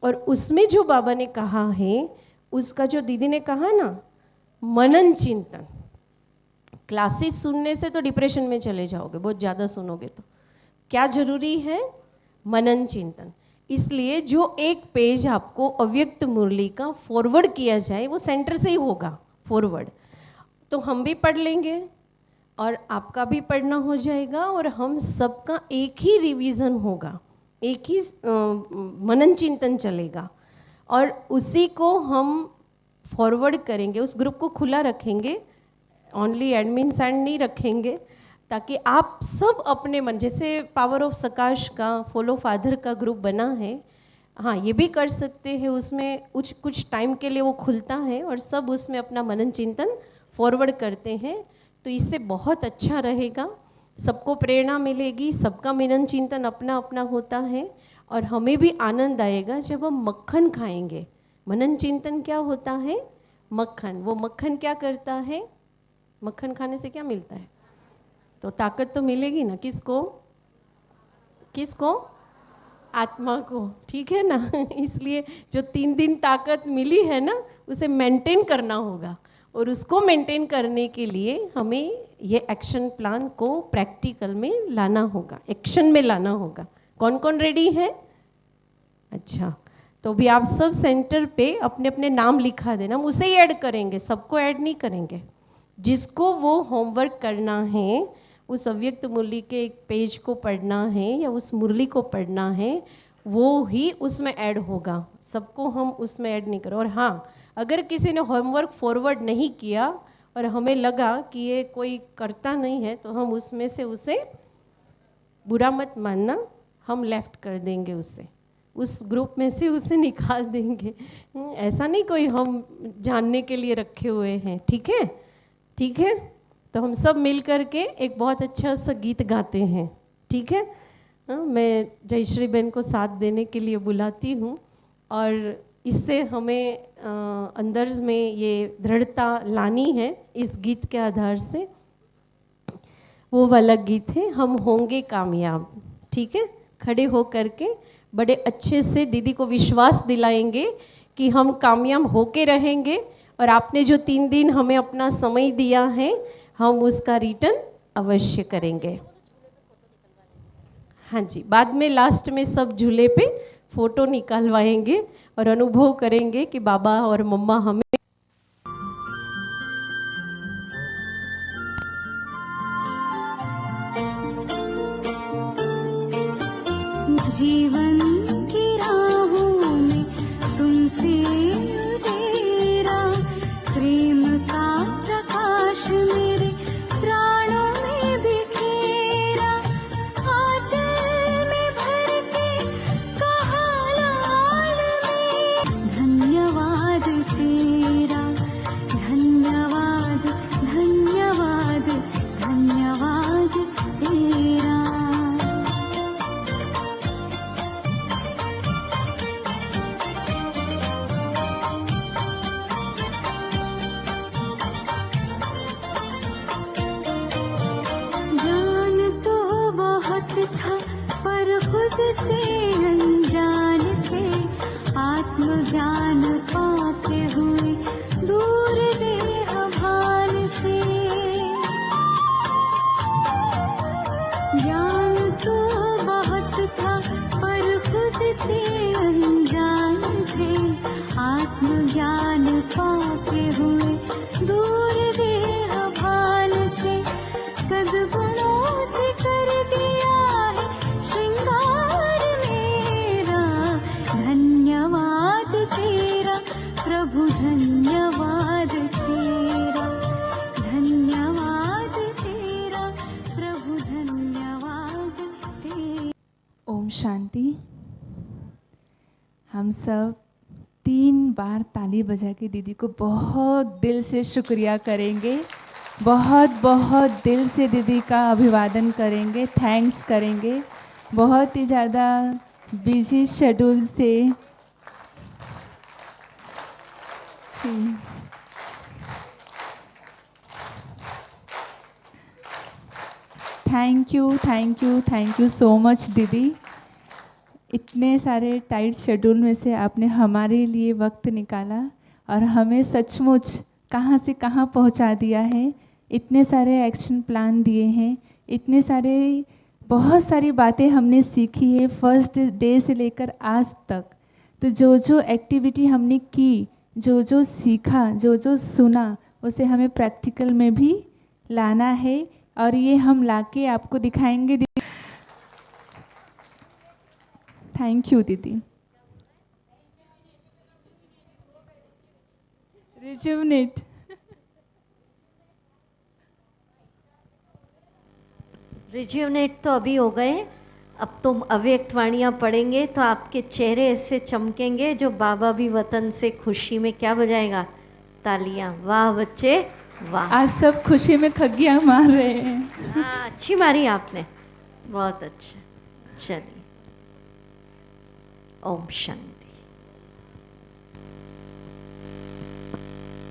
और उसमें जो बाबा ने कहा है, उसका जो दीदी ने कहा ना, मनन चिंतन। क्लासेस सुनने से तो डिप्रेशन में चले जाओगे, बहुत ज़्यादा सुनोगे तो। क्या जरूरी है? मनन चिंतन। इसलिए जो एक पेज आपको अव्यक्त मुरली का फॉरवर्ड किया जाए वो सेंटर से ही होगा फॉरवर्ड, तो हम भी पढ़ लेंगे और आपका भी पढ़ना हो जाएगा और हम सबका एक ही रिवीजन होगा, एक ही मनन चिंतन चलेगा और उसी को हम फॉरवर्ड करेंगे। उस ग्रुप को खुला रखेंगे, ओनली एडमिन साइड नहीं रखेंगे, ताकि आप सब अपने मन, जैसे पावर ऑफ सकाश का, फॉलो फादर का ग्रुप बना है, हाँ ये भी कर सकते हैं। उसमें कुछ टाइम के लिए वो खुलता है और सब उसमें अपना मनन चिंतन फॉरवर्ड करते हैं। तो इससे बहुत अच्छा रहेगा, सबको प्रेरणा मिलेगी, सबका मनन चिंतन अपना अपना होता है और हमें भी आनंद आएगा जब हम मक्खन खाएंगे। मनन चिंतन क्या होता है? मक्खन। वो मक्खन क्या करता है? मक्खन खाने से क्या मिलता है? तो ताकत तो मिलेगी ना, किसको किसको? आत्मा को, ठीक है ना। इसलिए जो 3 दिन ताकत मिली है ना, उसे मेंटेन करना होगा, और उसको मेंटेन करने के लिए हमें ये एक्शन प्लान को प्रैक्टिकल में लाना होगा, एक्शन में लाना होगा। कौन कौन रेडी है? अच्छा, तो भी आप सब सेंटर पे अपने अपने नाम लिखा देना। हम उसे ही ऐड करेंगे, सबको ऐड नहीं करेंगे। जिसको वो होमवर्क करना है, उस अव्यक्त मुरली के एक पेज को पढ़ना है या उस मुरली को पढ़ना है, वो ही उसमें ऐड होगा। सबको हम उसमें ऐड नहीं करें। और हाँ, अगर किसी ने होमवर्क फॉरवर्ड नहीं किया और हमें लगा कि ये कोई करता नहीं है, तो हम उसमें से उसे, बुरा मत मानना, हम लेफ्ट कर देंगे उसे, उस ग्रुप में से उसे निकाल देंगे। ऐसा नहीं कोई हम जानने के लिए रखे हुए हैं, ठीक है? ठीक है, तो हम सब मिल कर के एक बहुत अच्छा सा गीत गाते हैं, ठीक है? मैं जयश्री बहन को साथ देने के लिए बुलाती हूँ, और इससे हमें अंदर में ये दृढ़ता लानी है इस गीत के आधार से। वो वाला गीत है, हम होंगे कामयाब, ठीक है? खड़े हो कर के बड़े अच्छे से दीदी को विश्वास दिलाएंगे कि हम कामयाब होके रहेंगे, और आपने जो 3 दिन हमें अपना समय दिया है, हम उसका रिटर्न अवश्य करेंगे। हाँ जी, बाद में लास्ट में सब झूले पे फ़ोटो निकलवाएंगे और अनुभव करेंगे कि बाबा और मम्मा हमें जीवन की राहों में तुमसे उजेरा, प्रेम का प्रकाश मेरे प्राणों में बिखेरा, आंचल में भर के कहा लाल में, धन्यवाद तेरा, धन्यवाद धन्यवाद धन्यवाद तेरा। खुद से अनजान थे, आत्मज्ञान पाते हुए दूर देह भान से। ज्ञान तो बहुत था पर खुद से अनजान थे, आत्मज्ञान पाते हुए दूर देह भान से। सद्गुणों से कर दिया तेरा प्रभु, धन्यवाद तेरा, धन्यवाद तेरा प्रभु, धन्यवाद तेरा। ओम शांति। हम सब 3 बार ताली बजा के दीदी को बहुत दिल से शुक्रिया करेंगे, बहुत बहुत दिल से दीदी का अभिवादन करेंगे, थैंक्स करेंगे। बहुत ही ज़्यादा बिजी शेड्यूल से थैंक यू सो मच दीदी। इतने सारे टाइट शेड्यूल में से आपने हमारे लिए वक्त निकाला और हमें सचमुच कहाँ से कहाँ पहुँचा दिया है। इतने सारे एक्शन प्लान दिए हैं, इतने सारे बहुत सारी बातें हमने सीखी है फर्स्ट डे से लेकर आज तक। तो जो जो एक्टिविटी हमने की, जो जो सीखा, जो जो सुना, उसे हमें प्रैक्टिकल में भी लाना है, और ये हम लाके आपको दिखाएंगे दीदी। थैंक यू दीदी। रिजुवनेट। रिज्यूनेट तो अभी हो गए, अब तुम अव्यक्त वाणियाँ पढ़ेंगे तो आपके चेहरे ऐसे चमकेंगे, जो बाबा भी वतन से खुशी में क्या बजाएगा? तालियां। वाह बच्चे वाह। आज सब खुशी में खग्गियाँ मार रहे हैं। हाँ, अच्छी मारी आपने, बहुत अच्छा। चलिए, ओम शांति।